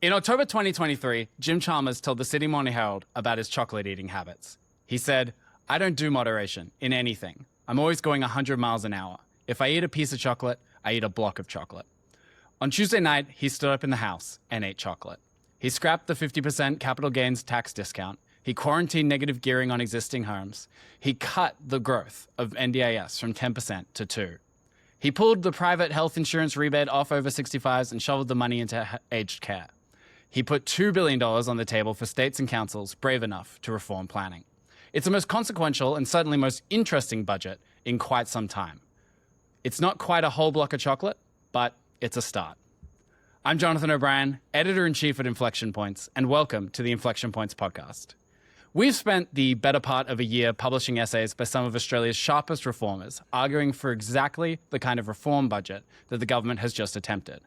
In October 2023, Jim Chalmers told the Sydney Morning Herald about his chocolate eating habits. He said, "I don't do moderation in anything. I'm always going 100 miles an hour. If I eat a piece of chocolate, I eat a block of chocolate." On Tuesday night, he stood up in the house and ate chocolate. He scrapped the 50% capital gains tax discount. He quarantined negative gearing on existing homes. He cut the growth of NDIS from 10% to 2%. He pulled the private health insurance rebate off over 65s and shoveled the money into aged care. He put $2 billion on the table for states and councils brave enough to reform planning. It's the most consequential and certainly most interesting budget in quite some time. It's not quite a whole block of chocolate, but it's a start. I'm Jonathan O'Brien, Editor-in-Chief at Inflection Points, and welcome to the Inflection Points podcast. We've spent the better part of a year publishing essays by some of Australia's sharpest reformers, arguing for exactly the kind of reform budget that the government has just attempted.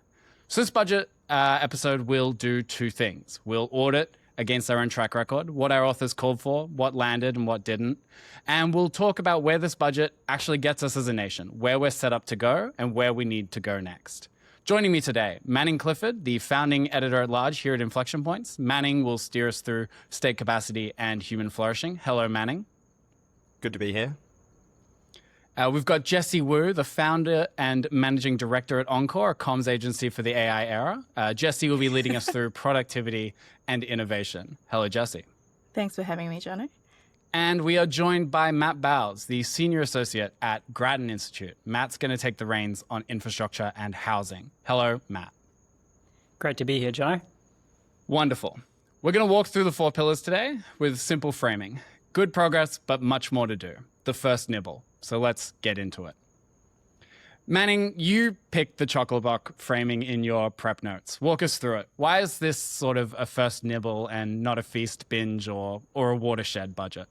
So this budget episode will do two things. We'll audit against our own track record, what our authors called for, what landed and what didn't. And we'll talk about where this budget actually gets us as a nation, where we're set up to go and where we need to go next. Joining me today, Manning Clifford, the founding editor-at-large here at Inflection Points. Manning will steer us through state capacity and human flourishing. Hello, Manning. Good to be here. We've got Jessy Wu, the founder and managing director at Encour, a comms agency for the AI era. Jessy will be leading us through productivity and innovation. Hello, Jessy. Thanks for having me, Jono. And we are joined by Matt Bowes, the senior associate at Grattan Institute. Matt's going to take the reins on infrastructure and housing. Hello, Matt. Great to be here, Jono. Wonderful. We're going to walk through the four pillars today with simple framing. Good progress, but much more to do. The first nibble. So let's get into it. Manning, you picked the chocolate block framing in your prep notes. Walk us through it. Why is this sort of a first nibble and not a feast, binge, or a watershed budget?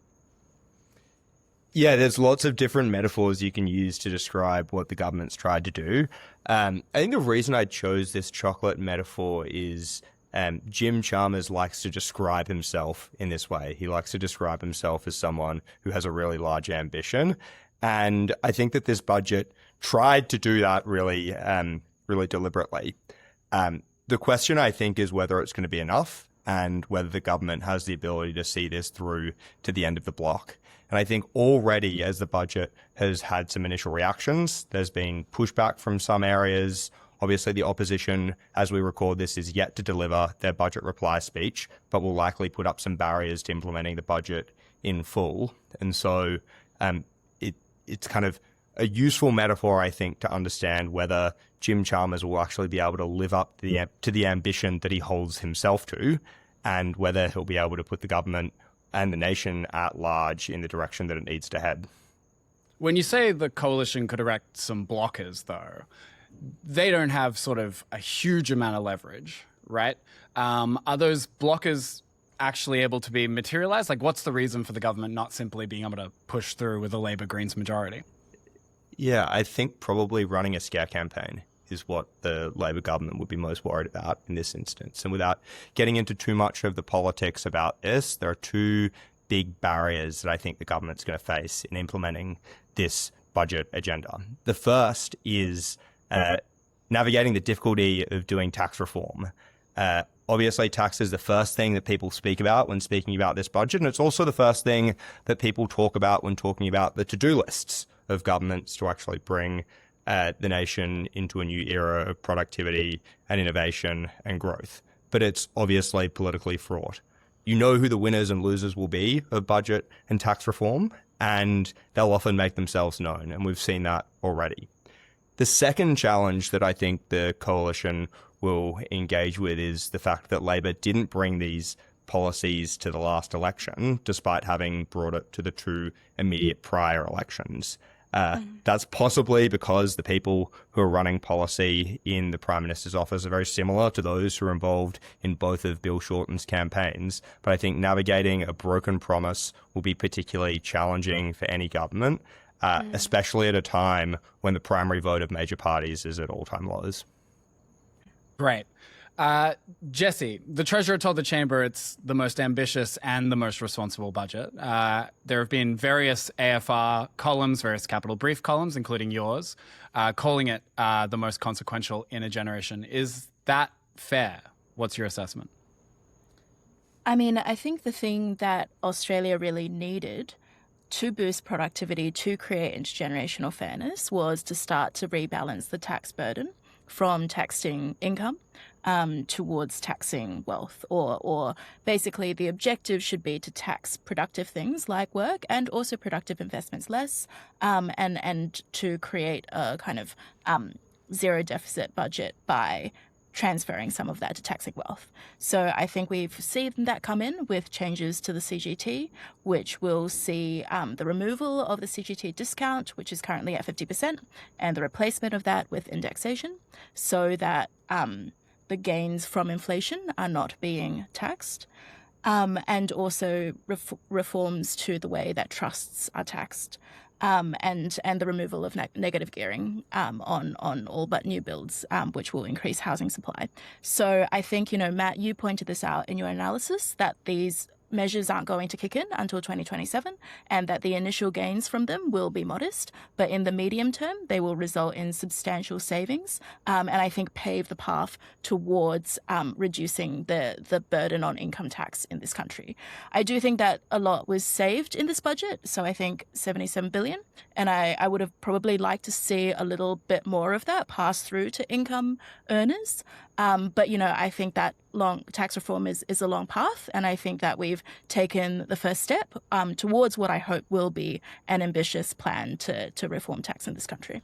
Yeah, there's lots of different metaphors you can use to describe what the government's tried to do. I think the reason I chose this chocolate metaphor is Jim Chalmers likes to describe himself in this way. He likes to describe himself as someone who has a really large ambition. And I think that this budget tried to do that really deliberately. The question, I think, is whether it's going to be enough and whether the government has the ability to see this through to the end of the block. And I think already as the budget has had some initial reactions, there's been pushback from some areas. Obviously, the opposition, as we record this, is yet to deliver their budget reply speech, but will likely put up some barriers to implementing the budget in full. And so it's kind of a useful metaphor, I think, to understand whether Jim Chalmers will actually be able to live up to the ambition that he holds himself to, and whether he'll be able to put the government and the nation at large in the direction that it needs to head. When you say the coalition could erect some blockers, though, they don't have sort of a huge amount of leverage, right? Are those blockers actually able to be materialized? Like, what's the reason for the government not simply being able to push through with a Labor Greens majority? Yeah, I think probably running a scare campaign is what the Labor government would be most worried about in this instance. And without getting into too much of the politics about this, there are two big barriers that I think the government's going to face in implementing this budget agenda. The first is navigating the difficulty of doing tax reform. Obviously, tax is the first thing that people speak about when speaking about this budget, and it's also the first thing that people talk about when talking about the to-do lists of governments to actually bring the nation into a new era of productivity and innovation and growth. But it's obviously politically fraught. You know who the winners and losers will be of budget and tax reform, and they'll often make themselves known, and we've seen that already. The second challenge that I think the coalition will engage with is the fact that Labor didn't bring these policies to the last election, despite having brought it to the two immediate prior elections. That's possibly because the people who are running policy in the Prime Minister's office are very similar to those who are involved in both of Bill Shorten's campaigns. But I think navigating a broken promise will be particularly challenging for any government, especially at a time when the primary vote of major parties is at all-time lows. Right. Jessy, the Treasurer told the Chamber it's the most ambitious and the most responsible budget. There have been various AFR columns, various Capital Brief columns, including yours, calling it the most consequential in a generation. Is that fair? What's your assessment? I mean, I think the thing that Australia really needed to boost productivity, to create intergenerational fairness, was to start to rebalance the tax burden from taxing income towards taxing wealth, or basically the objective should be to tax productive things like work and also productive investments less, and to create a kind of zero deficit budget by transferring some of that to taxing wealth. So I think we've seen that come in with changes to the CGT, which will see the removal of the CGT discount, which is currently at 50%, and the replacement of that with indexation, so that the gains from inflation are not being taxed, and also reforms to the way that trusts are taxed. And the removal of negative gearing on all but new builds, which will increase housing supply. So I think, Matt, you pointed this out in your analysis, that these measures aren't going to kick in until 2027, and that the initial gains from them will be modest, but in the medium term, they will result in substantial savings, and I think pave the path towards reducing the burden on income tax in this country. I do think that a lot was saved in this budget, so I think 77 billion, and I would have probably liked to see a little bit more of that pass through to income earners. But, I think that long tax reform is a long path, and I think that we've taken the first step towards what I hope will be an ambitious plan to reform tax in this country.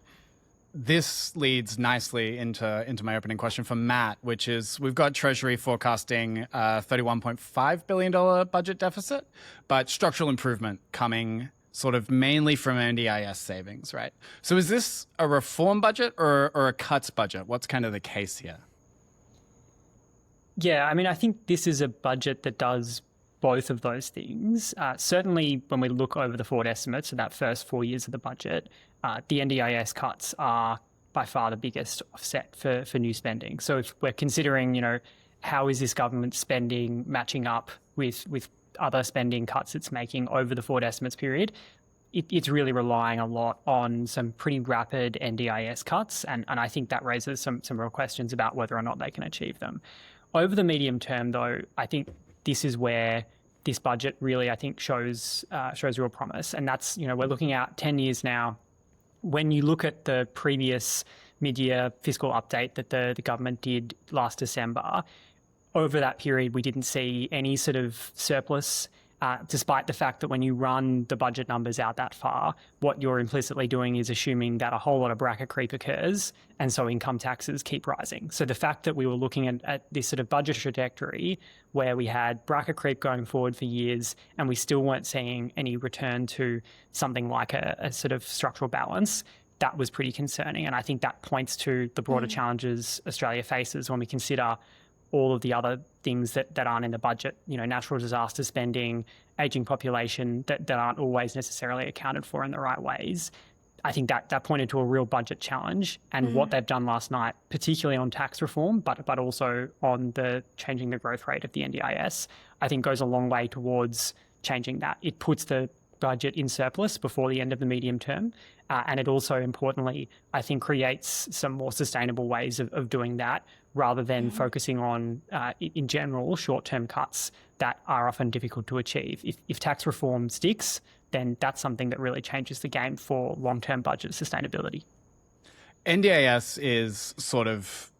This leads nicely into my opening question for Matt, which is we've got Treasury forecasting a $31.5 billion budget deficit, but structural improvement coming sort of mainly from NDIS savings, right? So is this a reform budget or a cuts budget? What's kind of the case here? Yeah, I mean, I think this is a budget that does both of those things. Certainly, when we look over the forward estimates of that first 4 years of the budget, the NDIS cuts are by far the biggest offset for new spending. So if we're considering, how is this government spending matching up with other spending cuts it's making over the forward estimates period, it's really relying a lot on some pretty rapid NDIS cuts. And I think that raises some real questions about whether or not they can achieve them. Over the medium term, though, I think this is where this budget really, I think, shows real promise. And that's, we're looking at 10 years now. When you look at the previous mid-year fiscal update that the government did last December, over that period, we didn't see any sort of surplus, despite the fact that when you run the budget numbers out that far, what you're implicitly doing is assuming that a whole lot of bracket creep occurs, and so income taxes keep rising. So the fact that we were looking at this sort of budget trajectory where we had bracket creep going forward for years and we still weren't seeing any return to something like a sort of structural balance, that was pretty concerning. And I think that points to the broader challenges Australia faces when we consider all of the other things that aren't in the budget, natural disaster spending, ageing population that aren't always necessarily accounted for in the right ways. I think that pointed to a real budget challenge, and what they've done last night, particularly on tax reform, but also on the changing the growth rate of the NDIS, I think goes a long way towards changing that. It puts the budget in surplus before the end of the medium term. And it also, importantly, I think creates some more sustainable ways of doing that rather than focusing on, in general, short-term cuts that are often difficult to achieve. If tax reform sticks, then that's something that really changes the game for long-term budget sustainability. NDIS is sort of,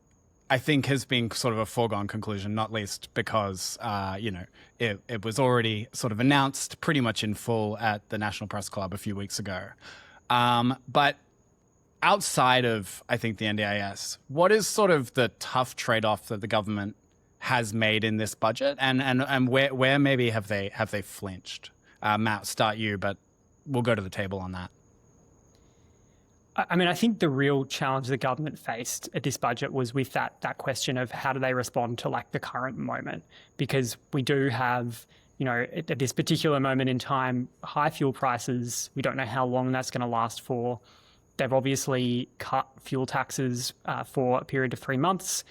I think, has been sort of a foregone conclusion, not least because, it was already sort of announced pretty much in full at the National Press Club a few weeks ago. But outside of, I think, the NDIS, what is sort of the tough trade-off that the government has made in this budget, and where maybe have they flinched? Matt, start you, but we'll go to the table on that. I mean, I think the real challenge the government faced at this budget was with that question of how do they respond to like the current moment, because we do have, at this particular moment in time, high fuel prices. We don't know how long that's going to last for. They've obviously cut fuel taxes for a period of 3 months.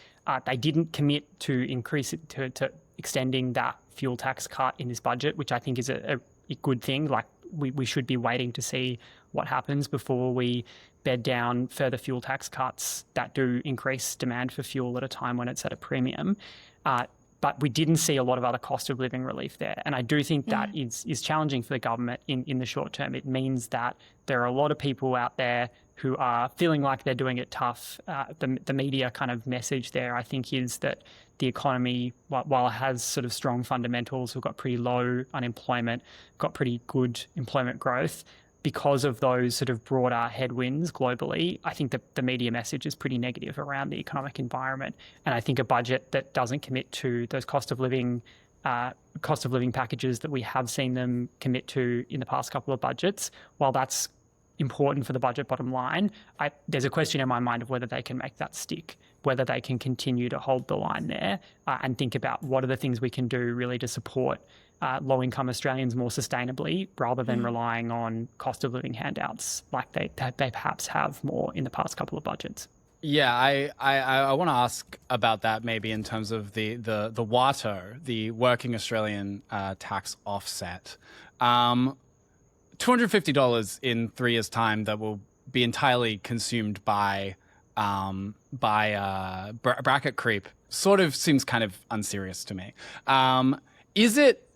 They didn't commit to increase it to extending that fuel tax cut in this budget, which I think is a good thing. Like we should be waiting to see what happens before we bed down further fuel tax cuts that do increase demand for fuel at a time when it's at a premium. But we didn't see a lot of other cost of living relief there. And I do think that is challenging for the government in the short term. It means that there are a lot of people out there who are feeling like they're doing it tough. The media kind of message there, I think, is that the economy, while it has sort of strong fundamentals, we've got pretty low unemployment, got pretty good employment growth. Because of those sort of broader headwinds globally, I think that the media message is pretty negative around the economic environment. And I think a budget that doesn't commit to those cost of living packages that we have seen them commit to in the past couple of budgets, while that's important for the budget bottom line, there's a question in my mind of whether they can make that stick, whether they can continue to hold the line there and think about what are the things we can do really to support low-income Australians more sustainably, rather than relying on cost of living handouts like they perhaps have more in the past couple of budgets. Yeah, I want to ask about that maybe in terms of the WATO, the Working Australian Tax Offset. $250 in 3 years' time that will be entirely consumed by bracket creep sort of seems kind of unserious to me. Is it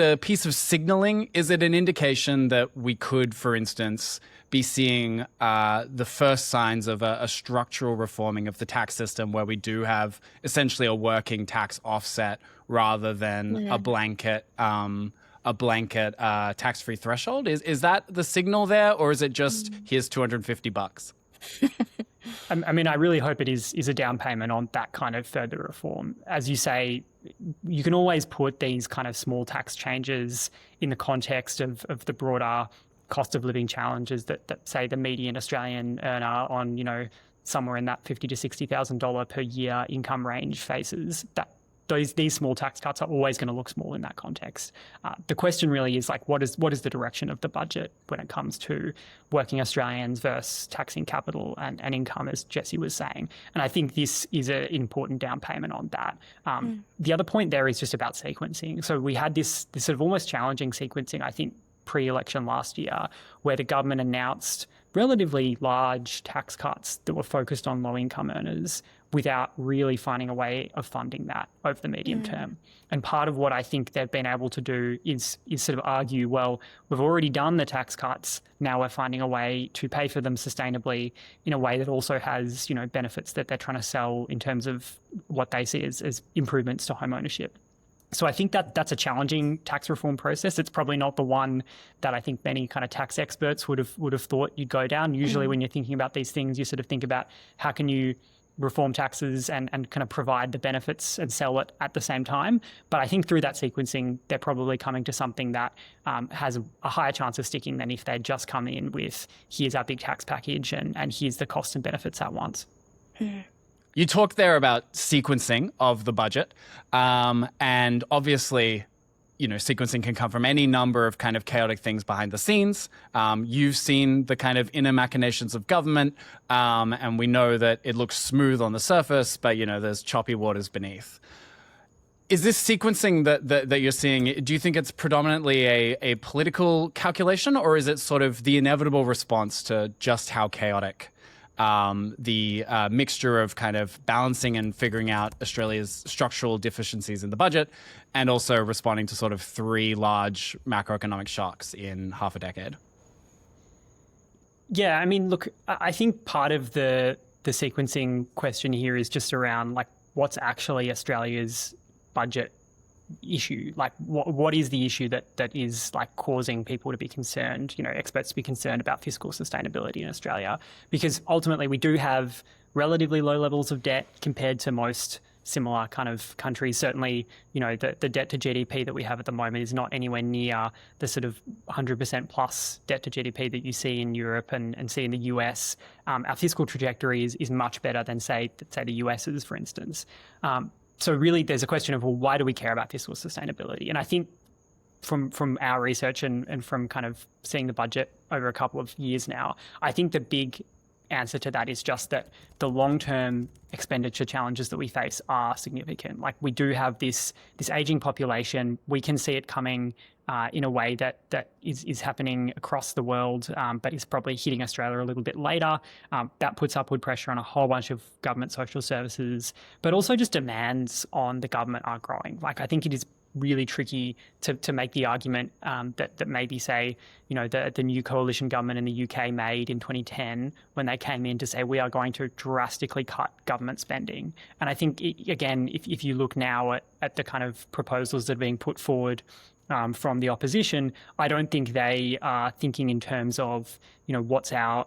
a piece of signaling? Is it an indication that we could, for instance, be seeing the first signs of a structural reforming of the tax system where we do have essentially a working tax offset rather than a blanket tax-free threshold? Is that the signal there, or is it just here's $250? I mean, I really hope it is a down payment on that kind of further reform. As you say, you can always put these kind of small tax changes in the context of the broader cost of living challenges that say the median Australian earner on, somewhere in that $50,000 to $60,000 per year income range faces. These small tax cuts are always going to look small in that context. The question really is what is the direction of the budget when it comes to working Australians versus taxing capital and income, as Jessy was saying. And I think this is an important down payment on that. The other point there is just about sequencing. So we had this sort of almost challenging sequencing, I think, pre-election last year, where the government announced relatively large tax cuts that were focused on low-income earners without really finding a way of funding that over the medium term. And part of what I think they've been able to do is sort of argue, well, we've already done the tax cuts, now we're finding a way to pay for them sustainably in a way that also has, benefits that they're trying to sell in terms of what they see as improvements to home ownership. So I think that's a challenging tax reform process. It's probably not the one that I think many kind of tax experts would have thought you'd go down. Usually when you're thinking about these things, you sort of think about how can you reform taxes and kind of provide the benefits and sell it at the same time. But I think through that sequencing, they're probably coming to something that has a higher chance of sticking than if they'd just come in with, here's our big tax package and here's the costs and benefits at once. You talked there about sequencing of the budget, and obviously, sequencing can come from any number of kind of chaotic things behind the scenes. You've seen the kind of inner machinations of government, and we know that it looks smooth on the surface, but, there's choppy waters beneath. Is this sequencing that you're seeing, do you think it's predominantly a political calculation, or is it sort of the inevitable response to just how chaotic the mixture of kind of balancing and figuring out Australia's structural deficiencies in the budget, and also responding to sort of 3 large macroeconomic shocks in half a decade? Yeah, I mean, look, I think part of the sequencing question here is just around what's actually Australia's budget issue. What is the issue that is causing people to be concerned, experts to be concerned about fiscal sustainability in Australia? Because ultimately we do have relatively low levels of debt compared to most similar kind of countries. Certainly, the debt to GDP that we have at the moment is not anywhere near the sort of 100% plus debt to GDP that you see in Europe and see in the US. Our fiscal trajectory is much better than say the US's, for instance. So really, there's a question of, well, why do we care about fiscal sustainability? And I think from our research and from kind of seeing the budget over a couple of years now, I think the big answer to that is just that the long-term expenditure challenges that we face are significant. Like, we do have this aging population. We can see it coming in a way that is happening across the world, but is probably hitting Australia a little bit later. That puts upward pressure on a whole bunch of government social services, but also just demands on the government are growing. Like, I think it is really tricky to make the argument that maybe, say, the new coalition government in the UK made in 2010 when they came in to say we are going to drastically cut government spending. And I think, again, if you look now at the kind of proposals that are being put forward from the opposition, I don't think they are thinking in terms of, what's our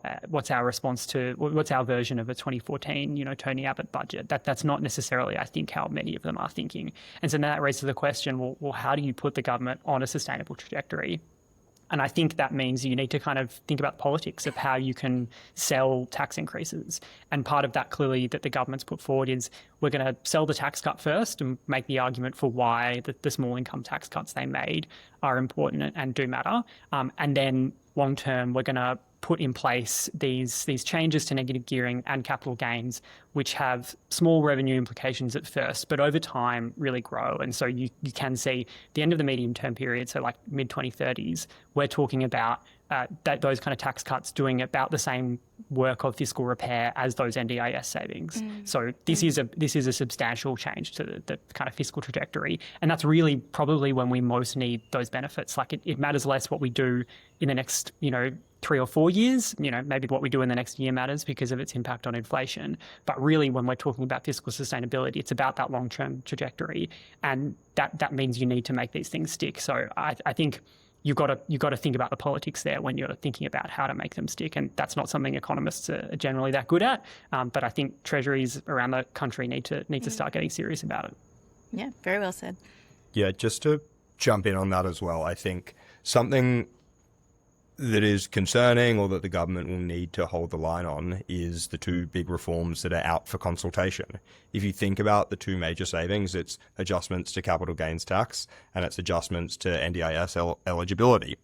response to, what's our version of a 2014, Tony Abbott budget. That's not necessarily, I think, how many of them are thinking. And so now that raises the question, well, how do you put the government on a sustainable trajectory? And I think that means you need to kind of think about politics of how you can sell tax increases. And part of that, clearly, that the government's put forward is we're going to sell the tax cut first and make the argument for why the small income tax cuts they made are important and do matter. And then long term, we're going to put in place these changes to negative gearing and capital gains, which have small revenue implications at first, but over time really grow. And so you can see the end of the medium term period, so like mid-2030s, we're talking about those kind of tax cuts doing about the same work of fiscal repair as those NDIS savings. So this is a substantial change to the kind of fiscal trajectory. And that's really probably when we most need those benefits. Like, it matters less what we do in the next, 3 or 4 years. Maybe what we do in the next year matters because of its impact on inflation. But really, when we're talking about fiscal sustainability, it's about that long-term trajectory. And that means you need to make these things stick. So I think you've got to think about the politics there when you're thinking about how to make them stick. And that's not something economists are generally that good at. But I think treasuries around the country need to start getting serious about it. Yeah, very well said. Yeah, just to jump in on that as well, I think something that is concerning, or that the government will need to hold the line on, is the two big reforms that are out for consultation. If you think about the two major savings, it's adjustments to capital gains tax and it's adjustments to NDIS eligibility.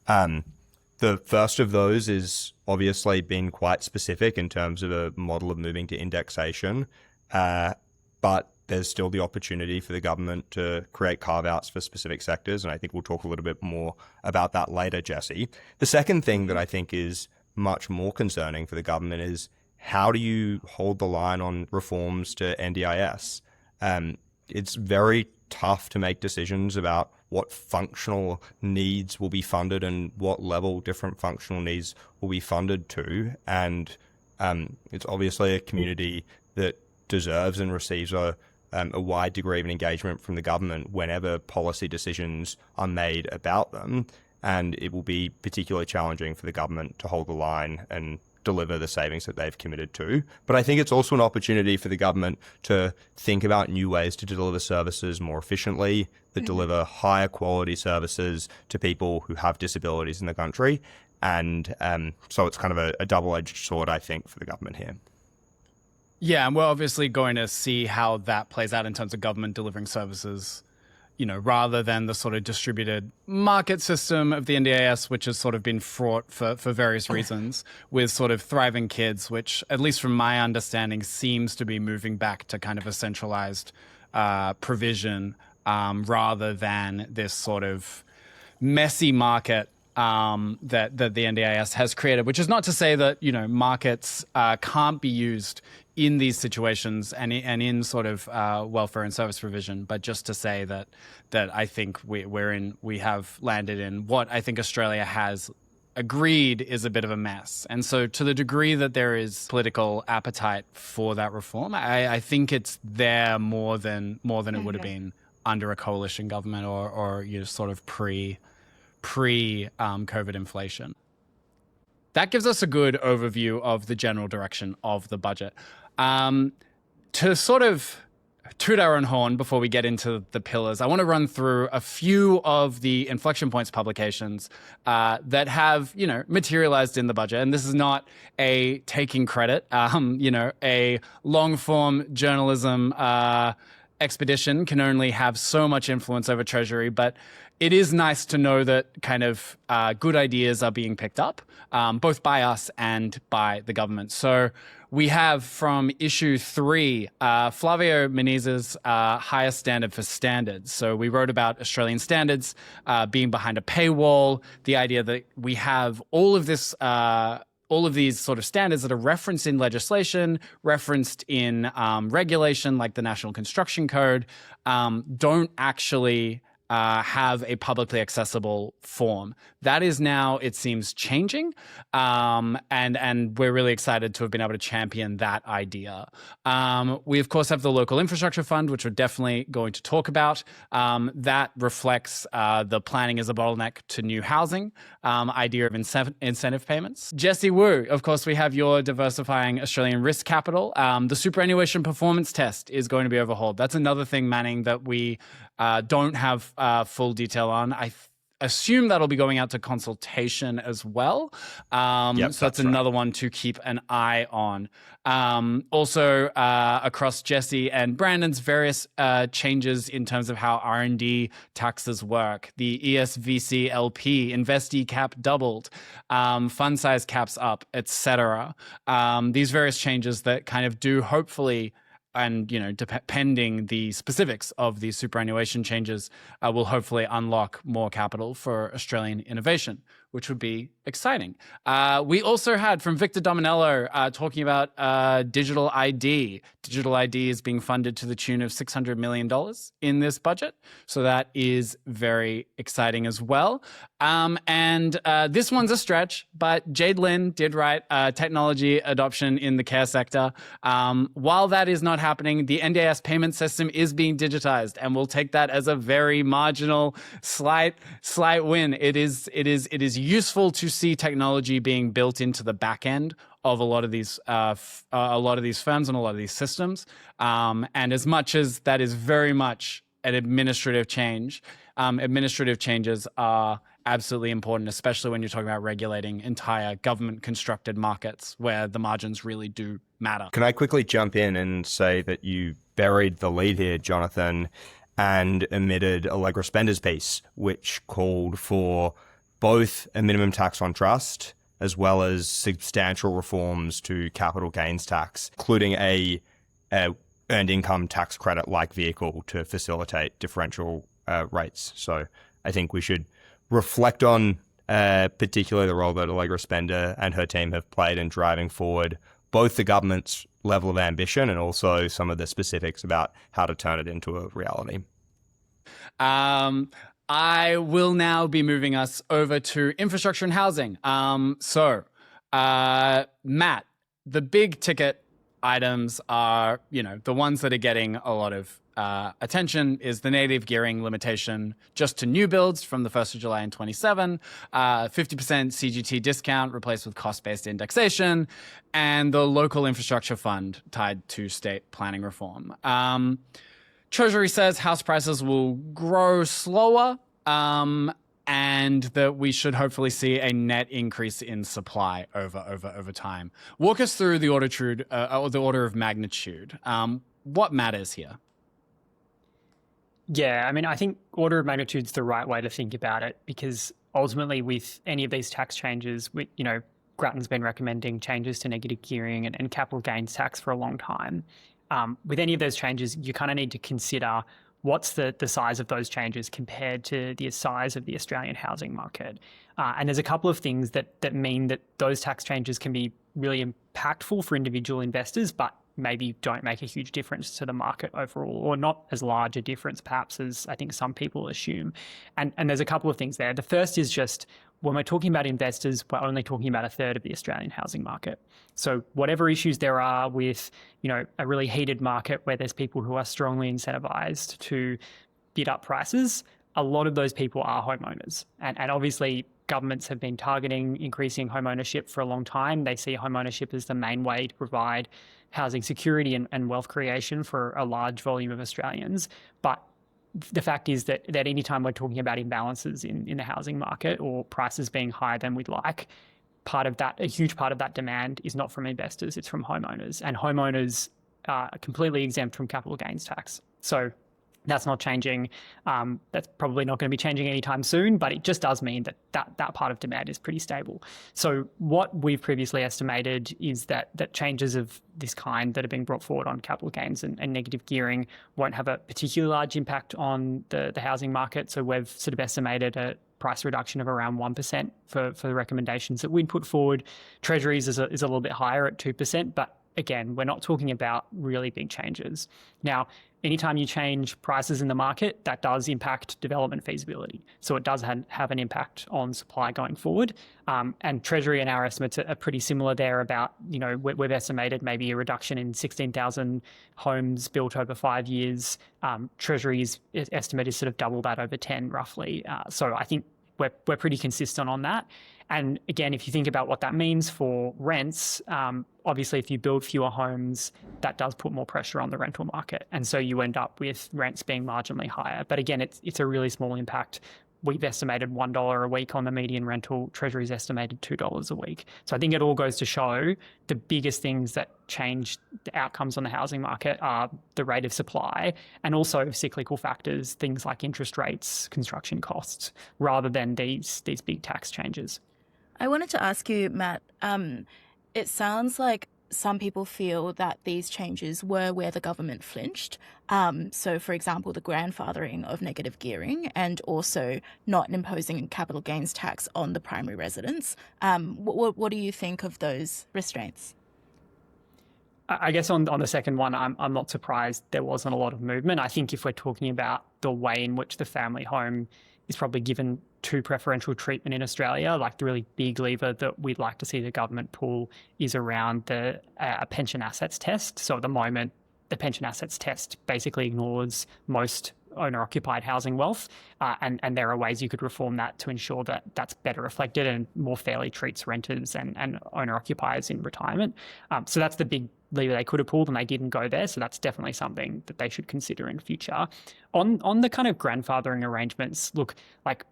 The first of those is obviously been quite specific in terms of a model of moving to indexation, but there's still the opportunity for the government to create carve-outs for specific sectors, and I think we'll talk a little bit more about that later, Jessy. The second thing that I think is much more concerning for the government is, how do you hold the line on reforms to NDIS? It's very tough to make decisions about what functional needs will be funded and what level different functional needs will be funded to, and it's obviously a community that deserves and receives a wide degree of engagement from the government whenever policy decisions are made about them. And it will be particularly challenging for the government to hold the line and deliver the savings that they've committed to. But I think it's also an opportunity for the government to think about new ways to deliver services more efficiently, that deliver higher quality services to people who have disabilities in the country. And so it's kind of a double-edged sword, I think, for the government here. Yeah, and we're obviously going to see how that plays out in terms of government delivering services, rather than the sort of distributed market system of the NDIS, which has sort of been fraught for various reasons, with sort of thriving kids, which, at least from my understanding, seems to be moving back to kind of a centralized provision, rather than this sort of messy market that the NDIS has created, which is not to say that, markets can't be used in these situations and in sort of welfare and service provision, but just to say that I think we have landed in what I think Australia has agreed is a bit of a mess. And so to the degree that there is political appetite for that reform, I think it's there more than it would have been under a coalition government or sort of pre-COVID inflation. That gives us a good overview of the general direction of the budget. To sort of toot our own horn before we get into the pillars, I want to run through a few of the Inflection Points publications that have, materialized in the budget. And this is not a taking credit, a long-form journalism expedition can only have so much influence over Treasury, but it is nice to know that kind of good ideas are being picked up, both by us and by the government. So we have from issue 3, Flavio Menezes' higher standard for standards. So we wrote about Australian standards being behind a paywall, the idea that we have all of these sort of standards that are referenced in legislation, referenced in regulation, like the National Construction Code, don't actually have a publicly accessible form. That is now, it seems, changing, and we're really excited to have been able to champion that idea. We, of course, have the Local Infrastructure Fund, which we're definitely going to talk about. That reflects the planning as a bottleneck to new housing, idea of incentive payments. Jessy Wu, of course, we have your diversifying Australian risk capital. The superannuation performance test is going to be overhauled. That's another thing, Manning, that we don't have full detail on. I assume that'll be going out to consultation as well. So that's another one to keep an eye on. Also, across Jessy and Brandon's various changes in terms of how R&D taxes work. The ESVC LP investee cap doubled, fund size caps up, etc. These various changes that kind of do hopefully, and depending the specifics of these superannuation changes, will hopefully unlock more capital for Australian innovation, which would be exciting. We also had from Victor Dominello talking about digital ID. Digital ID is being funded to the tune of $600 million in this budget. So that is very exciting as well. And this one's a stretch, but Jade Lynn did write technology adoption in the care sector. While that is not happening, the NDIS payment system is being digitized, and we'll take that as a very marginal, slight win. It is useful to see technology being built into the back end of a lot of these firms and a lot of these systems. And as much as that is very much an administrative change, administrative changes are absolutely important, especially when you're talking about regulating entire government-constructed markets where the margins really do matter. Can I quickly jump in and say that you buried the lead here, Jonathan, and omitted Allegra Spender's piece, which called for both a minimum tax on trust as well as substantial reforms to capital gains tax, including a earned income tax credit-like vehicle to facilitate differential rates. So I think we should reflect on particularly the role that Allegra Spender and her team have played in driving forward both the government's level of ambition and also some of the specifics about how to turn it into a reality. I will now be moving us over to infrastructure and housing. Matt, the big ticket items are, the ones that are getting a lot of attention is the native gearing limitation just to new builds from the 1st of July in 27, 50% CGT discount replaced with cost-based indexation, and the local infrastructure fund tied to state planning reform. Treasury says house prices will grow slower, and that we should hopefully see a net increase in supply over time. Walk us through the order of magnitude. What matters here? Yeah, I mean, I think order of magnitude is the right way to think about it, because ultimately with any of these tax changes, Grattan's been recommending changes to negative gearing and capital gains tax for a long time. With any of those changes, you kind of need to consider what's the size of those changes compared to the size of the Australian housing market. And there's a couple of things that mean that those tax changes can be really impactful for individual investors, but maybe don't make a huge difference to the market overall, or not as large a difference perhaps as I think some people assume. And there's a couple of things there. The first is just when we're talking about investors, we're only talking about a third of the Australian housing market. So whatever issues there are with, a really heated market where there's people who are strongly incentivized to bid up prices, a lot of those people are homeowners. And obviously governments have been targeting increasing home ownership for a long time. They see home ownership as the main way to provide housing security and wealth creation for a large volume of Australians. But the fact is that any time we're talking about imbalances in the housing market or prices being higher than we'd like, a huge part of that demand is not from investors, it's from homeowners. And homeowners completely exempt from capital gains tax. So that's not changing. That's probably not going to be changing anytime soon, but it just does mean that part of demand is pretty stable. So what we've previously estimated is that changes of this kind that are being brought forward on capital gains and negative gearing won't have a particularly large impact on the housing market. So we've sort of estimated a price reduction of around 1% for the recommendations that we'd put forward. Treasuries is a little bit higher at 2%, but again, we're not talking about really big changes. Now, anytime you change prices in the market, that does impact development feasibility. So it does have an impact on supply going forward. And Treasury and our estimates are pretty similar there about, we've estimated maybe a reduction in 16,000 homes built over 5 years. Treasury's estimate is sort of double that over 10 roughly. So I think we're pretty consistent on that. And again, if you think about what that means for rents, obviously if you build fewer homes, that does put more pressure on the rental market. And so you end up with rents being marginally higher. But again, it's a really small impact. We've estimated $1 a week on the median rental. Treasury's estimated $2 a week. So I think it all goes to show the biggest things that change the outcomes on the housing market are the rate of supply and also cyclical factors, things like interest rates, construction costs, rather than these big tax changes. I wanted to ask you, Matt, it sounds like some people feel that these changes were where the government flinched. So, for example, the grandfathering of negative gearing and also not imposing capital gains tax on the primary residence. What do you think of those restraints? I guess on the second one, I'm not surprised there wasn't a lot of movement. I think if we're talking about the way in which the family home is probably given too preferential treatment in Australia, like the really big lever that we'd like to see the government pull is around the pension assets test. So at the moment, the pension assets test basically ignores most owner-occupied housing wealth, and there are ways you could reform that to ensure that that's better reflected and more fairly treats renters and owner-occupiers in retirement. So that's the big lever they could have pulled, and they didn't go there. So that's definitely something that they should consider in future. On the kind of grandfathering arrangements, look, like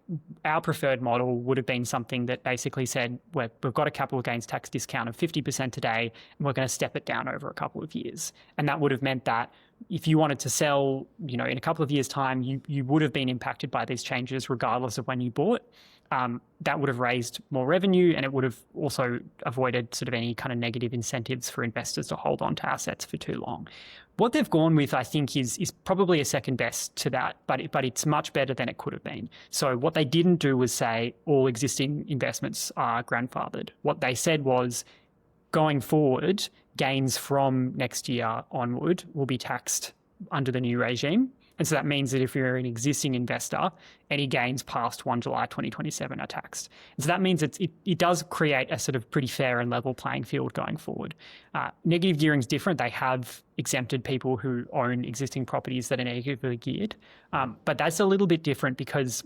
our preferred model would have been something that basically said we've got a capital gains tax discount of 50% today, and we're going to step it down over a couple of years. And that would have meant that if you wanted to sell, in a couple of years' time, you would have been impacted by these changes regardless of when you bought. That would have raised more revenue, and it would have also avoided sort of any kind of negative incentives for investors to hold on to assets for too long. What they've gone with, I think, is probably a second best to that, but it's much better than it could have been. So what they didn't do was say all existing investments are grandfathered. What they said was, going forward, gains from next year onward will be taxed under the new regime. And so that means that if you're an existing investor, any gains past 1 July 2027 are taxed. And so that means it does create a sort of pretty fair and level playing field going forward. Negative gearing is different. They have exempted people who own existing properties that are negatively geared. But that's a little bit different because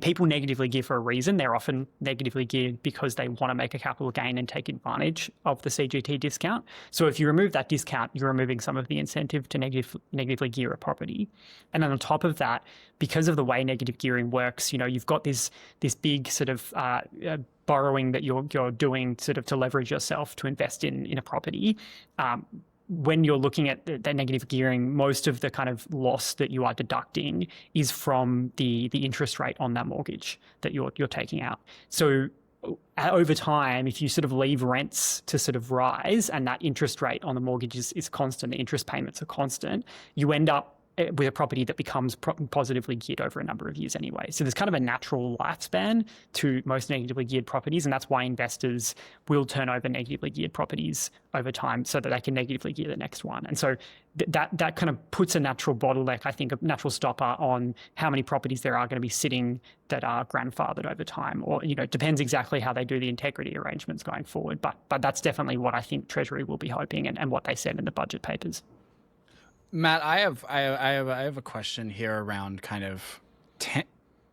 people negatively gear for a reason. They're often negatively geared because they want to make a capital gain and take advantage of the CGT discount. So if you remove that discount, you're removing some of the incentive to negatively gear a property. And then on top of that, because of the way negative gearing works, you've got this big sort of borrowing that you're doing sort of to leverage yourself to invest in a property. When you're looking at the negative gearing, most of the kind of loss that you are deducting is from the interest rate on that mortgage that you're taking out. So over time, if you sort of leave rents to sort of rise and that interest rate on the mortgage is constant, the interest payments are constant, you end up with a property that becomes positively geared over a number of years anyway. So there's kind of a natural lifespan to most negatively geared properties, and that's why investors will turn over negatively geared properties over time so that they can negatively gear the next one. And so that kind of puts a natural bottleneck, I think, a natural stopper on how many properties there are going to be sitting that are grandfathered over time. Or, it depends exactly how they do the integrity arrangements going forward. But that's definitely what I think Treasury will be hoping and what they said in the budget papers. Matt, I have a question here around kind of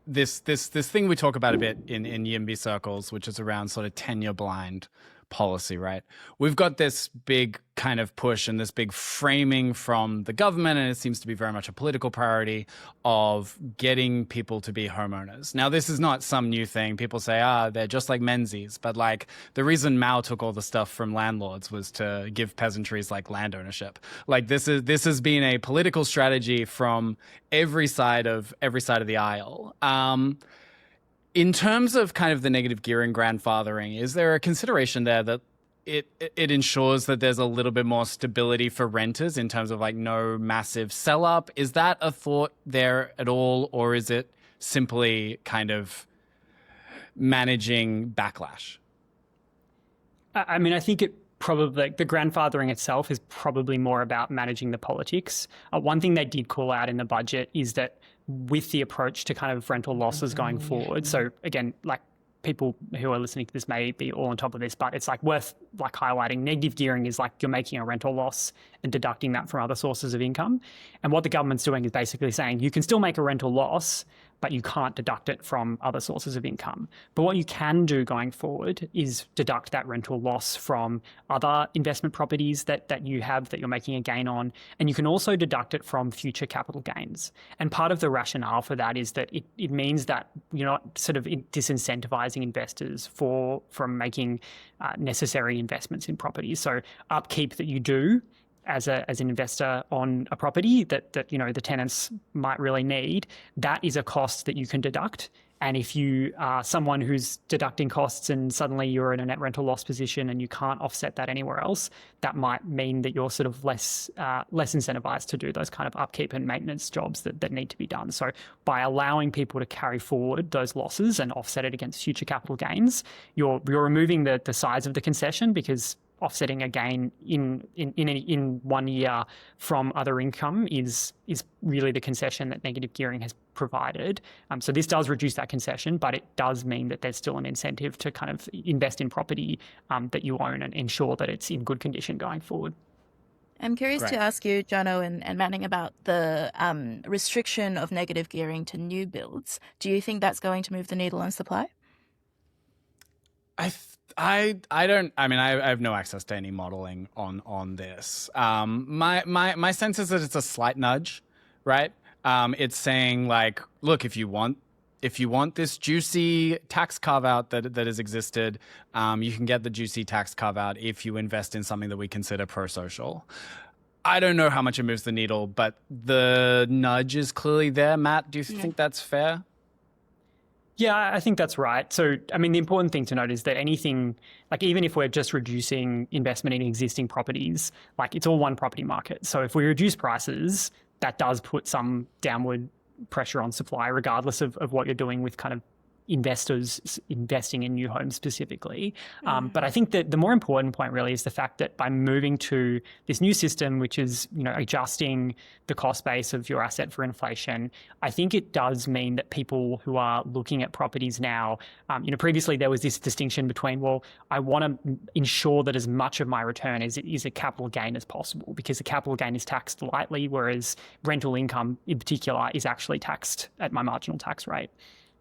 this thing we talk about a bit in YIMBY circles, which is around sort of tenure blind policy, right? We've got this big kind of push and this big framing from the government, and it seems to be very much a political priority of getting people to be homeowners. Now, this is not some new thing. People say, they're just like Menzies. But like the reason Mao took all the stuff from landlords was to give peasantries like land ownership. Like this has been a political strategy from every side of the aisle. In terms of kind of the negative gearing grandfathering, is there a consideration there that it ensures that there's a little bit more stability for renters in terms of like no massive sell up? Is that a thought there at all, or is it simply kind of managing backlash? I mean, I think it probably, like, the grandfathering itself is probably more about managing the politics. One thing they did call out in the budget is that with the approach to kind of rental losses going forward, so again, like, people who are listening to this may be all on top of this, but it's like worth like highlighting. Negative gearing is like you're making a rental loss and deducting that from other sources of income. And what the government's doing is basically saying you can still make a rental loss, but you can't deduct it from other sources of income. But what you can do going forward is deduct that rental loss from other investment properties that you have that you're making a gain on. And you can also deduct it from future capital gains. And part of the rationale for that is that it means that you're not sort of disincentivizing investors from making necessary investments in properties. So upkeep that you do as an investor on a property that you know the tenants might really need, that is a cost that you can deduct. And if you are someone who's deducting costs and suddenly you're in a net rental loss position and you can't offset that anywhere else, that might mean that you're sort of less incentivized to do those kind of upkeep and maintenance jobs that need to be done. So by allowing people to carry forward those losses and offset it against future capital gains, you're removing the size of the concession, because offsetting a gain in 1 year from other income is really the concession that negative gearing has provided. So this does reduce that concession, but it does mean that there's still an incentive to kind of invest in property that you own and ensure that it's in good condition going forward. I'm curious Great. to ask you, Jono and Manning, about the restriction of negative gearing to new builds. Do you think that's going to move the needle on supply? I have no access to any modeling on this. My sense is that it's a slight nudge, right? It's saying like, look, if you want this juicy tax carve out that has existed, you can get the juicy tax carve out if you invest in something that we consider pro-social. I don't know how much it moves the needle, but the nudge is clearly there. Matt, do you think that's fair? Yeah, I think that's right. So, I mean, the important thing to note is that anything, like even if we're just reducing investment in existing properties, like it's all one property market. So if we reduce prices, that does put some downward pressure on supply, regardless of what you're doing with kind of investors investing in new homes specifically. But I think that the more important point really is the fact that by moving to this new system, which is, you know, adjusting the cost base of your asset for inflation, I think it does mean that people who are looking at properties now, you know, previously there was this distinction between, well, I want to ensure that as much of my return is a capital gain as possible, because the capital gain is taxed lightly, whereas rental income in particular is actually taxed at my marginal tax rate.